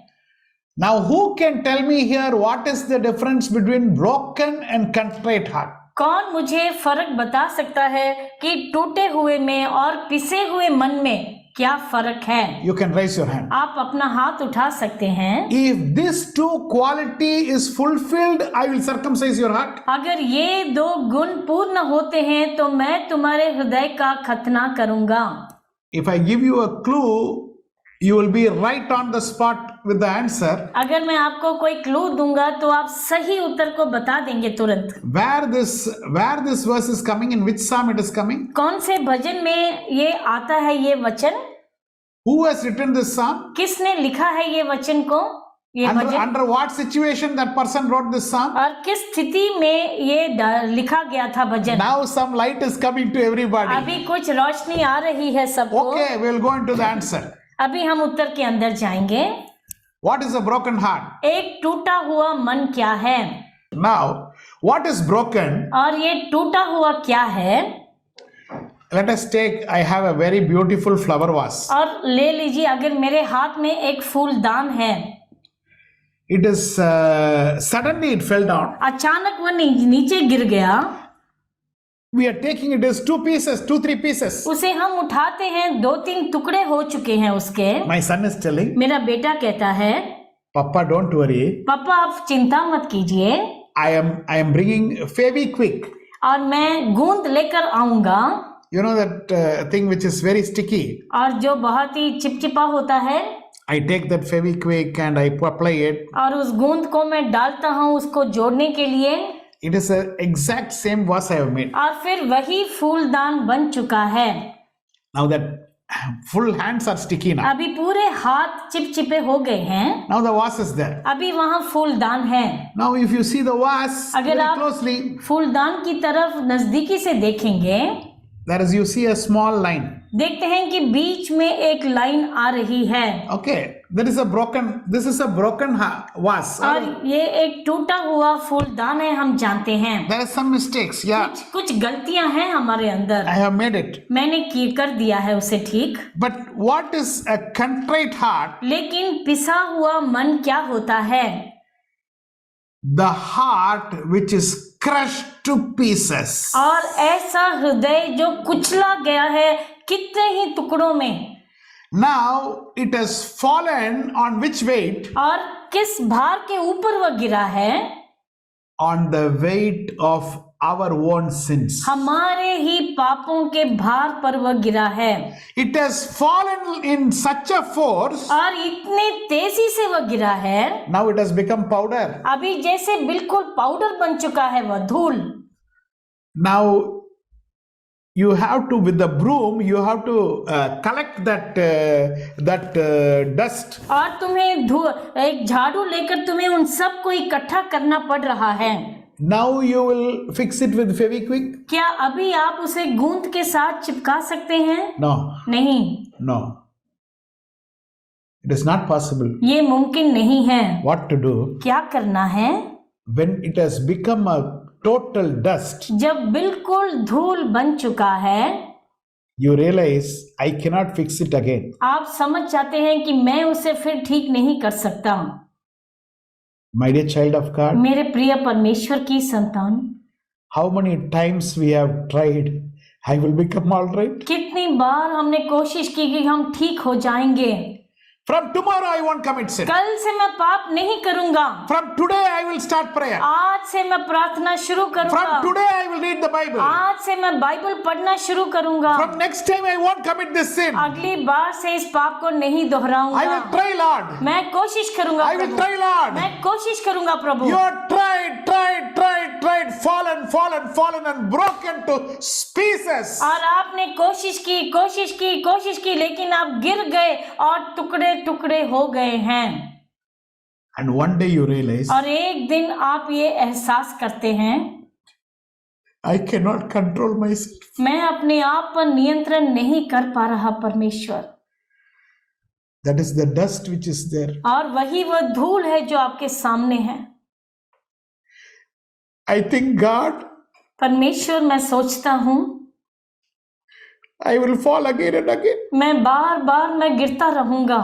Now, who can tell me here what is the difference between broken and contrite heart? कौन मुझे फर्क बता सकता है कि टूटे हुए में और पिसे हुए मन में क्या फर्क है? You can raise your hand. आप अपना हाथ उठा सकते हैं। If this two quality is fulfilled, I will circumcise your heart. अगर ये दो गुण पूर्ण होते हैं तो मैं तुम्हारे हृदय का खतना करूंगा। If I give you a clue, you will be right on the spot with the answer. अगर मैं आपको कोई क्लू दूंगा तो आप सही उत्तर को बता देंगे तुरंत। Where this verse is coming, in which psalm it is coming? कौन से भजन में ये आता है ये वचन? Who has written this psalm? किसने लिखा है ये वचन को? ये भजन Under what situation that person wrote this psalm? और किस स्थिति में ये लिखा गया था भजन? Now some light is coming to everybody. अभी कुछ रोशनी आ रही है सबको। Okay, we will go into the answer. अभी हम उत्तर के अंदर जाएंगे। What is a broken heart? एक टूटा हुआ मन क्या है? Now, what is broken? और ये टूटा हुआ क्या है? Let us take, I have a very beautiful flower vase. और ले लीजिए, अगर मेरे हाथ में एक फूलदान है, It is, suddenly it fell down. अचानक वो नीचे गिर गया। We are taking it as 2 pieces, 2-3 pieces. उसे हम उठाते हैं, 2-3 टुकड़े हो चुके हैं उसके। My son is telling, मेरा बेटा कहता है, Papa, don't worry. पापा आप चिंता मत कीजिए, I am bringing Fevikwik. और मैं गूंद लेकर आऊंगा। You know that thing which is very sticky. और जो बहुत ही चिपचिपा होता है, I take that Fevikwik and I apply it. और उस गूंद को मैं डालता हूँ उसको जोड़ने के लिए। It is a exact same vase I have made. और फिर वही फूलदान बन चुका है। Now that full hands are sticky now. अभी पूरे हाथ चिपचिपे हो गए हैं। Now the vase is there. अभी वहाँ फूलदान है। Now if you see the vase अगर very आप closely, फूलदान की तरफ नजदीकी से देखेंगे, there is, you see a small line. देखते हैं कि बीच में एक लाइन आ रही है। Okay, this is a broken vase. और ये एक टूटा हुआ फूलदान है, हम जानते हैं। There are some mistakes, yeah. कुछ गलतियां हैं हमारे अंदर। I have made it. मैंने कर दिया है उसे ठीक। But what is a contrite heart? लेकिन पिसा हुआ मन क्या होता है? The heart which is crushed to pieces. और ऐसा हृदय जो कुचला गया है कितने ही टुकड़ों में। Now it has fallen on which weight? और किस भार के ऊपर वह गिरा है? On the weight of our own sins. हमारे ही पापों के भार पर वह गिरा है। It has fallen in such a force. और इतने तेजी से वह गिरा है, Now it has become powder. अभी जैसे बिल्कुल पाउडर बन चुका है वह धूल। Now you have to, with the broom, you have to collect that dust. और तुम्हें एक झाड़ू लेकर तुम्हें उन सब को इकट्ठा करना पड़ रहा है। Now you will fix it with Fevikwik? क्या अभी आप उसे गूंद के साथ चिपका सकते हैं? No. नहीं, No. It is not possible. ये मुमकिन नहीं है। What to do? क्या करना है? When it has become a total dust, जब बिल्कुल धूल बन चुका है, you realize I cannot fix it again. आप समझ जाते हैं कि मैं उसे फिर ठीक नहीं कर सकता। My dear child of God, मेरे प्रिय परमेश्वर की संतान, how many times we have tried, I will become all right. कितनी बार हमने कोशिश की कि हम ठीक हो जाएंगे। From tomorrow I won't commit sin. कल से मैं पाप नहीं करूंगा। From today I will start prayer. आज से मैं प्रार्थना शुरू करूंगा। From today I will read the Bible. आज से मैं बाइबल पढ़ना शुरू करूंगा। From next time I won't commit this sin. अगली बार से इस पाप को नहीं दोहराऊंगा। I will try, Lord. मैं कोशिश करूंगा I will Prabhu. try, Lord. मैं कोशिश करूंगा प्रभु। You have tried, fallen and broken to pieces. और आपने कोशिश की लेकिन आप गिर गए और टुकड़े टुकड़े हो गए हैं। And one day you realize, और एक दिन आप ये एहसास करते हैं, I cannot control myself. मैं अपने आप पर नियंत्रण नहीं कर पा रहा परमेश्वर। That is the dust which is there. और वही वह धूल है जो आपके सामने है। I think, God, परमेश्वर, मैं सोचता हूँ I will fall again and again. मैं बार बार मैं गिरता रहूंगा।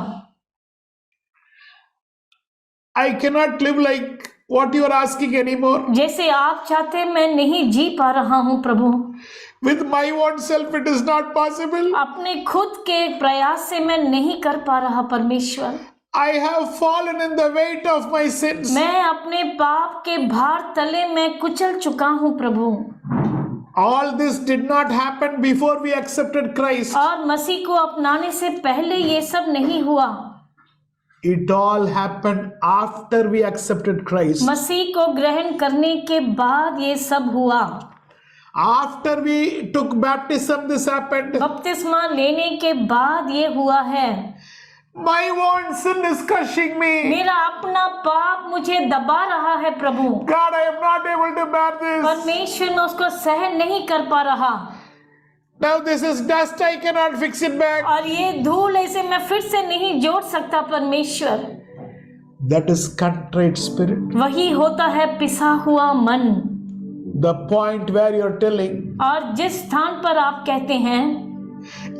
I cannot live like what you are asking anymore. जैसे आप चाहते मैं नहीं जी पा रहा हूँ प्रभु। With my own self, it is not possible. अपने खुद के प्रयास से मैं नहीं कर पा रहा परमेश्वर। I have fallen in the weight of my sins. मैं अपने पाप के भार तले में कुचल चुका हूँ प्रभु। All this did not happen before we accepted Christ. और मसीह को अपनाने से पहले ये सब नहीं हुआ। It all happened after we accepted Christ. मसीह को ग्रहण करने के बाद ये सब हुआ। After we took baptism, this happened. बपतिस्मा लेने के बाद ये हुआ है। My own sin is crushing me. मेरा अपना पाप मुझे दबा रहा है प्रभु। God, I am not able to bear this. परमेश्वर मैं उसको सहन नहीं कर पा रहा। Now this is dust, I cannot fix it back. और ये धूल ऐसे मैं फिर से नहीं जोड़ सकता परमेश्वर। That is contrite spirit. वही होता है पिसा हुआ मन। The point where you're telling, और जिस स्थान पर आप कहते हैं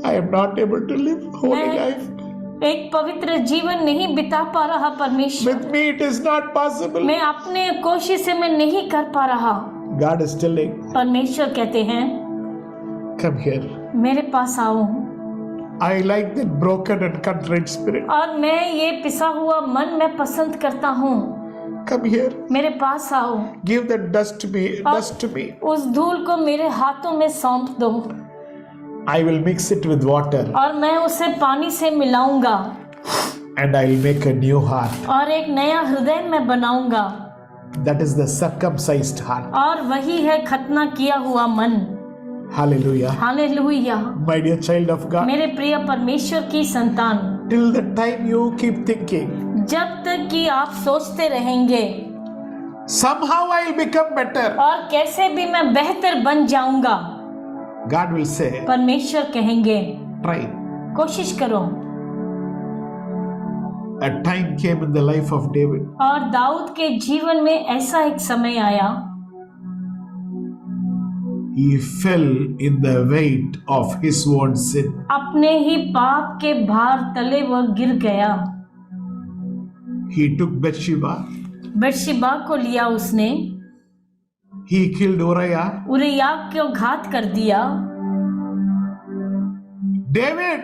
I am not able to live holy मैं life. एक पवित्र जीवन नहीं बिता पा रहा परमेश्वर। With me it is not possible. मैं अपने कोशिश से मैं नहीं कर पा रहा। God is telling, परमेश्वर कहते हैं come here. मेरे पास आओ। I like that broken and contrite spirit. और मैं ये पिसा हुआ मन मैं पसंद करता हूँ। Come here. मेरे पास आओ। Give that dust to me. Dust to me. उस धूल को मेरे हाथों में सौंप दो। I will mix it with water. और मैं उसे पानी से मिलाऊंगा। And I will make a new heart. और एक नया हृदय मैं बनाऊंगा। That is the circumcised heart. और वही है खतना किया हुआ मन। Hallelujah. Hallelujah. My dear child of God. मेरे प्रिय परमेश्वर की संतान, Till the time you keep thinking, जब तक कि आप सोचते रहेंगे somehow I will become better. और कैसे भी मैं बेहतर बन जाऊंगा, God will say, परमेश्वर कहेंगे try. कोशिश करो। A time came in the life of David. और दाऊद के जीवन में ऐसा एक समय आया, He fell in the weight of his own sin. अपने ही पाप के भार तले वह गिर गया। He took Bathsheba. बत्शेबा को लिया उसने, He killed Uriah. उरिय्याह को घात कर दिया। David,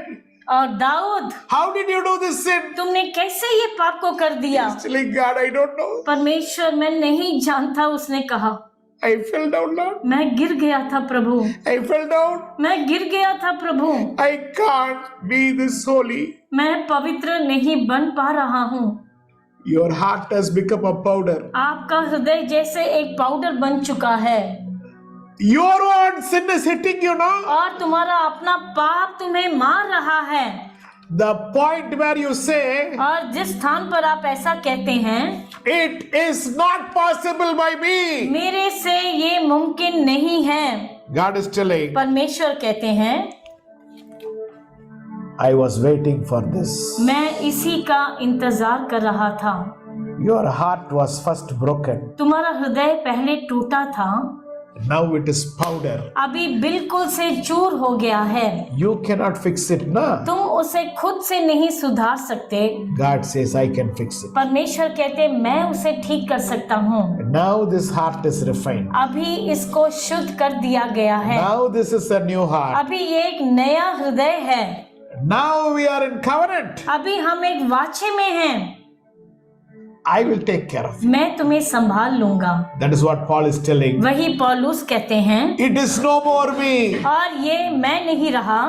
और Dawood, how did you do this sin? तुमने कैसे ये पाप को कर दिया? Telling God, I don't know. परमेश्वर मैं नहीं जानता, उसने कहा। I fell down, Lord. मैं गिर गया था प्रभु, I fell down. मैं गिर गया था प्रभु। I can't be this holy. मैं पवित्र नहीं बन पा रहा हूँ। Your heart has become a powder. आपका हृदय जैसे एक पाउडर बन चुका है। Your own sin is hitting you now. और तुम्हारा अपना पाप तुम्हें मार रहा है। The point where you say, और जिस स्थान पर आप ऐसा कहते हैं, it is not possible by me. मेरे से ये मुमकिन नहीं है, God is telling, परमेश्वर कहते हैं I was waiting for this. मैं इसी का इंतजार कर रहा था। Your heart was first broken. तुम्हारा हृदय पहले टूटा था, Now it is powder. अभी बिल्कुल से चूर हो गया है। You cannot fix it, na? तुम उसे खुद से नहीं सुधार सकते। God says, I can fix it. परमेश्वर कहते मैं उसे ठीक कर सकता हूँ। Now this heart is refined. अभी इसको शुद्ध कर दिया गया है। Now this is a new heart. अभी ये एक नया हृदय है। Now we are in covenant. अभी हम एक वाचे में हैं। I will take care of you. मैं तुम्हें संभाल लूंगा। That is what Paul is telling. वही पौलुस कहते हैं। It is no more me. और ये मैं नहीं रहा,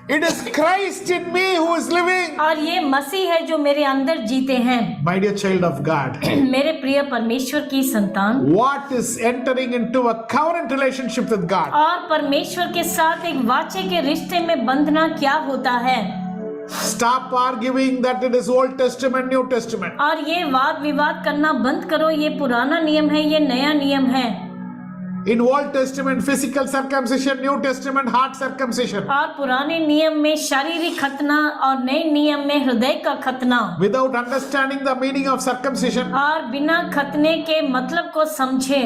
It is Christ in me who is living. और ये मसीह है जो मेरे अंदर जीते हैं। My dear child of God, मेरे प्रिय परमेश्वर की संतान, what is entering into a covenant relationship with God? और परमेश्वर के साथ एक वाचे के रिश्ते में बंधना क्या होता है? Stop arguing that it is Old Testament, New Testament. और ये वाद विवाद करना बंद करो, ये पुराना नियम है, ये नया नियम है। In Old Testament, physical circumcision, New Testament, heart circumcision. और पुराने नियम में शारीरिक खतना और नए नियम में हृदय का खतना। Without understanding the meaning of circumcision, और बिना खतने के मतलब को समझे,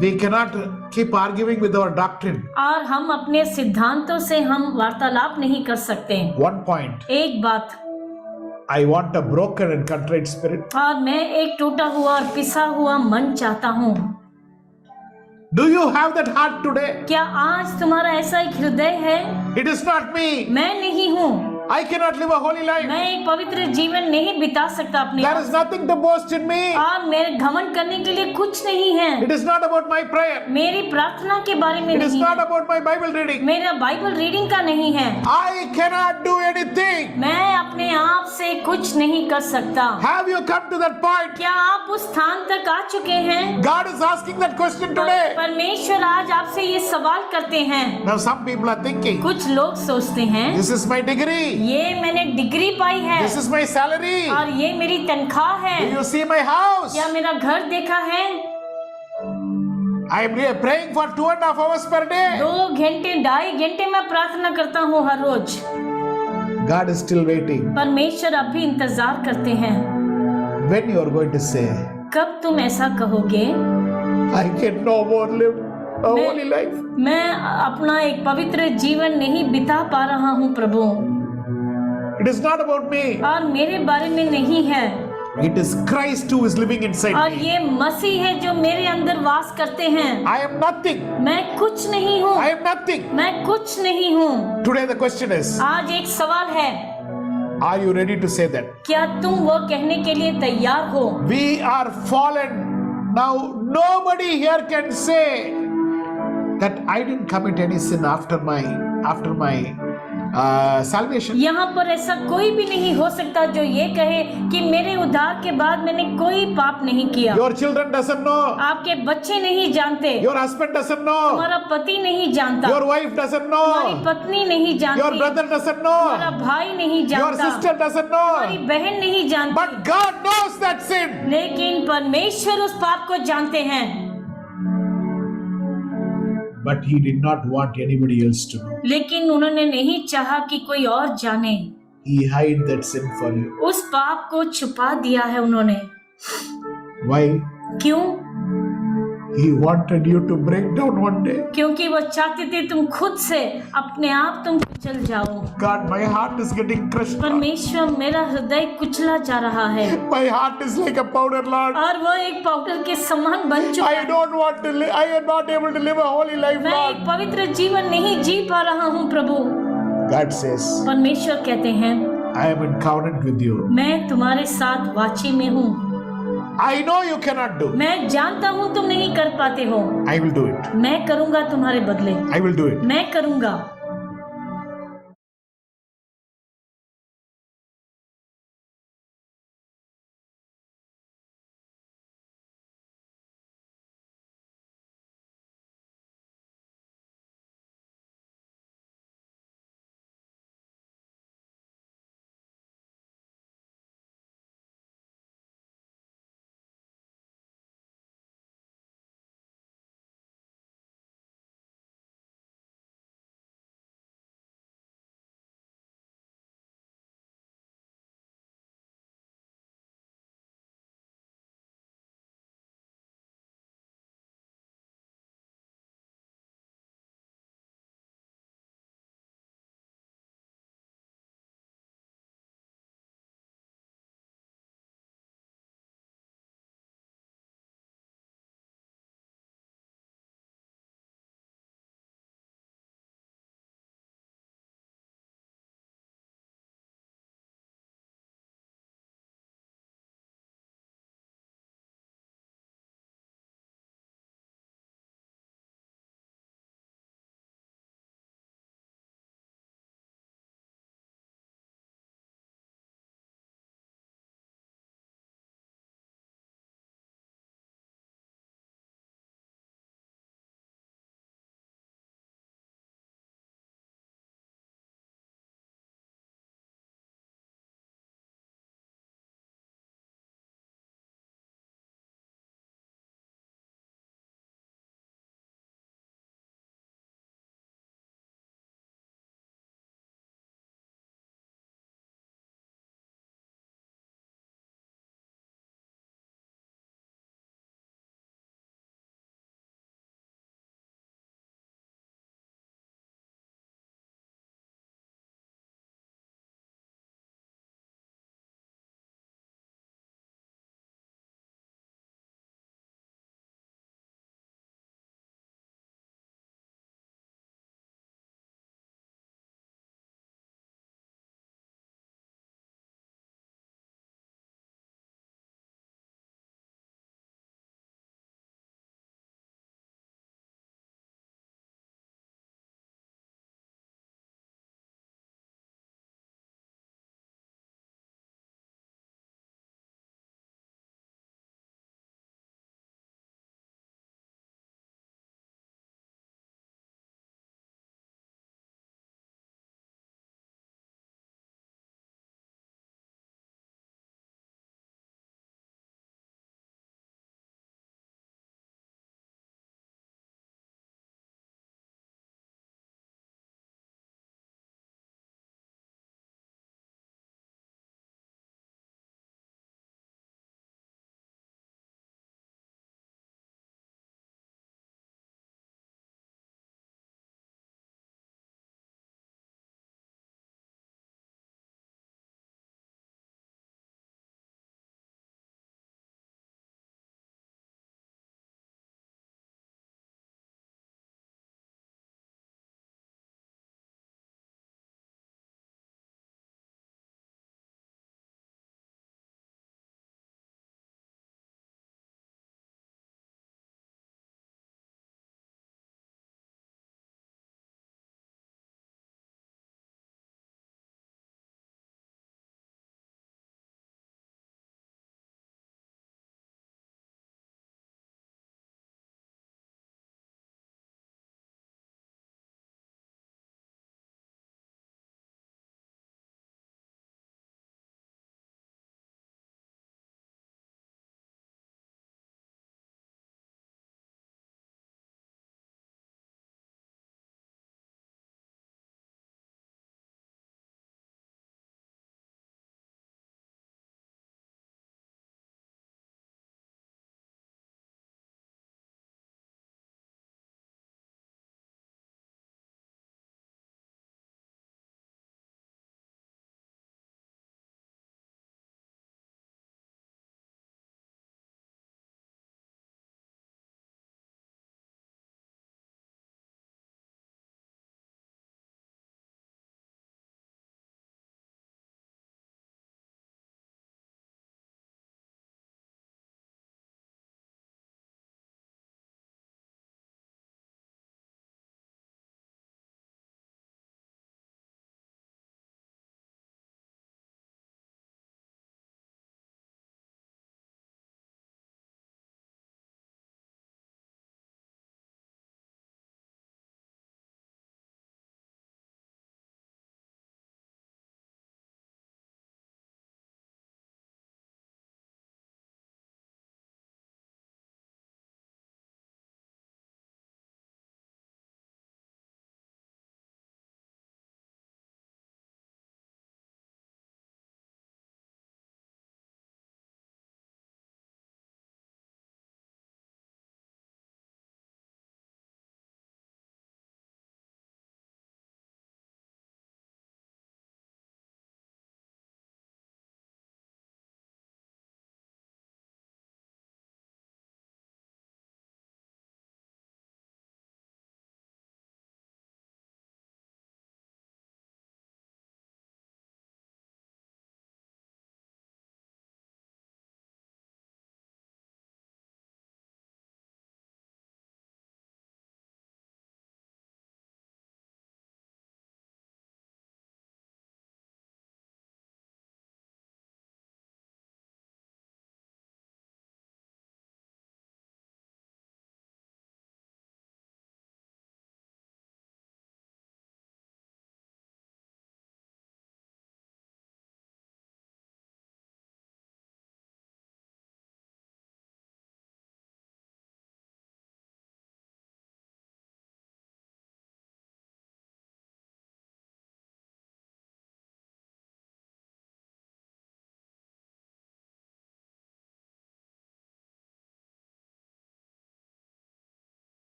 We cannot keep arguing with our doctrine. और हम अपने सिद्धांतों से हम वार्तालाप नहीं कर सकते। One point. एक बात, I want a broken and contrite spirit. और मैं एक टूटा हुआ और पिसा हुआ मन चाहता हूँ। Do you have that heart today? क्या आज तुम्हारा ऐसा एक हृदय है? It is not me. मैं नहीं हूँ। I cannot live a holy life. मैं एक पवित्र जीवन नहीं बिता सकता अपने There is nothing to boast in me. और मेरे घमंड करने के लिए कुछ नहीं है। It is not about my prayer. मेरी प्रार्थना के बारे में It is नहीं not है, about my Bible reading. मेरा बाइबल रीडिंग का नहीं है। I cannot do anything. मैं अपने आप से कुछ नहीं कर सकता। Have you come to that point? क्या आप उस स्थान तक आ चुके हैं? God is asking that question today. परमेश्वर आज आपसे ये सवाल करते हैं। Now some people are thinking, कुछ लोग सोचते हैं this is my degree. ये मैंने डिग्री पाई है This is my salary. और ये मेरी तनख्वाह Do है। you see my house? क्या मेरा घर देखा है? I am praying for 2.5 hours per day. 2 घंटे 2.5 घंटे मैं प्रार्थना करता हूँ हर रोज। God is still waiting. परमेश्वर अभी इंतजार करते हैं। When you are going to say, कब तुम ऐसा कहोगे? I can no more live a holy life. मैं अपना एक पवित्र जीवन नहीं बिता पा रहा हूँ प्रभु, It is not about me. और मेरे बारे में नहीं है, It is Christ who is living inside और me. ये मसीह है जो मेरे अंदर वास करते हैं। I am nothing. मैं कुछ नहीं हूँ, I am nothing. मैं कुछ नहीं हूँ। Today the question is, आज एक सवाल है, are you ready to say that? क्या तुम वो कहने के लिए तैयार हो? We are fallen. Now nobody here can say that I didn't commit any sin after my salvation. यहाँ पर ऐसा कोई भी नहीं हो सकता जो ये कहे कि मेरे उद्धार के बाद मैंने कोई पाप नहीं किया। Your children doesn't know. आपके बच्चे नहीं जानते, Your husband doesn't know. तुम्हारा पति नहीं जानता, Your wife doesn't तुम्हारी know. पत्नी नहीं जानती, Your brother doesn't तुम्हारा know. भाई नहीं Your जानता, sister doesn't तुम्हारी know. बहन नहीं जानती, But God knows that sin. लेकिन परमेश्वर उस पाप को जानते हैं। But He did not want anybody else to know. लेकिन उन्होंने नहीं चाहा कि कोई और जाने। He hid that sin for you. उस पाप को छुपा दिया है उन्होंने। Why? क्यों? He wanted you to break down one day. क्योंकि वो चाहते थे तुम खुद से अपने आप तुम कुचल जाओ। God, my heart is getting crushed. परमेश्वर, मेरा हृदय कुचला जा रहा है My heart is like a powder, Lord. और वो एक पाउडर के समान बन चुका I है। don't want to live. I am not able to live a holy life, मैं एक Lord. पवित्र जीवन नहीं जी पा रहा हूँ प्रभु। God says, परमेश्वर कहते हैं, I am in covenant with you. मैं तुम्हारे साथ वाची में हूँ। I know you cannot do. मैं जानता हूँ तुम नहीं कर पाते हो, I will do it. मैं करूँगा तुम्हारे बदले, I will do it. मैं करूँगा।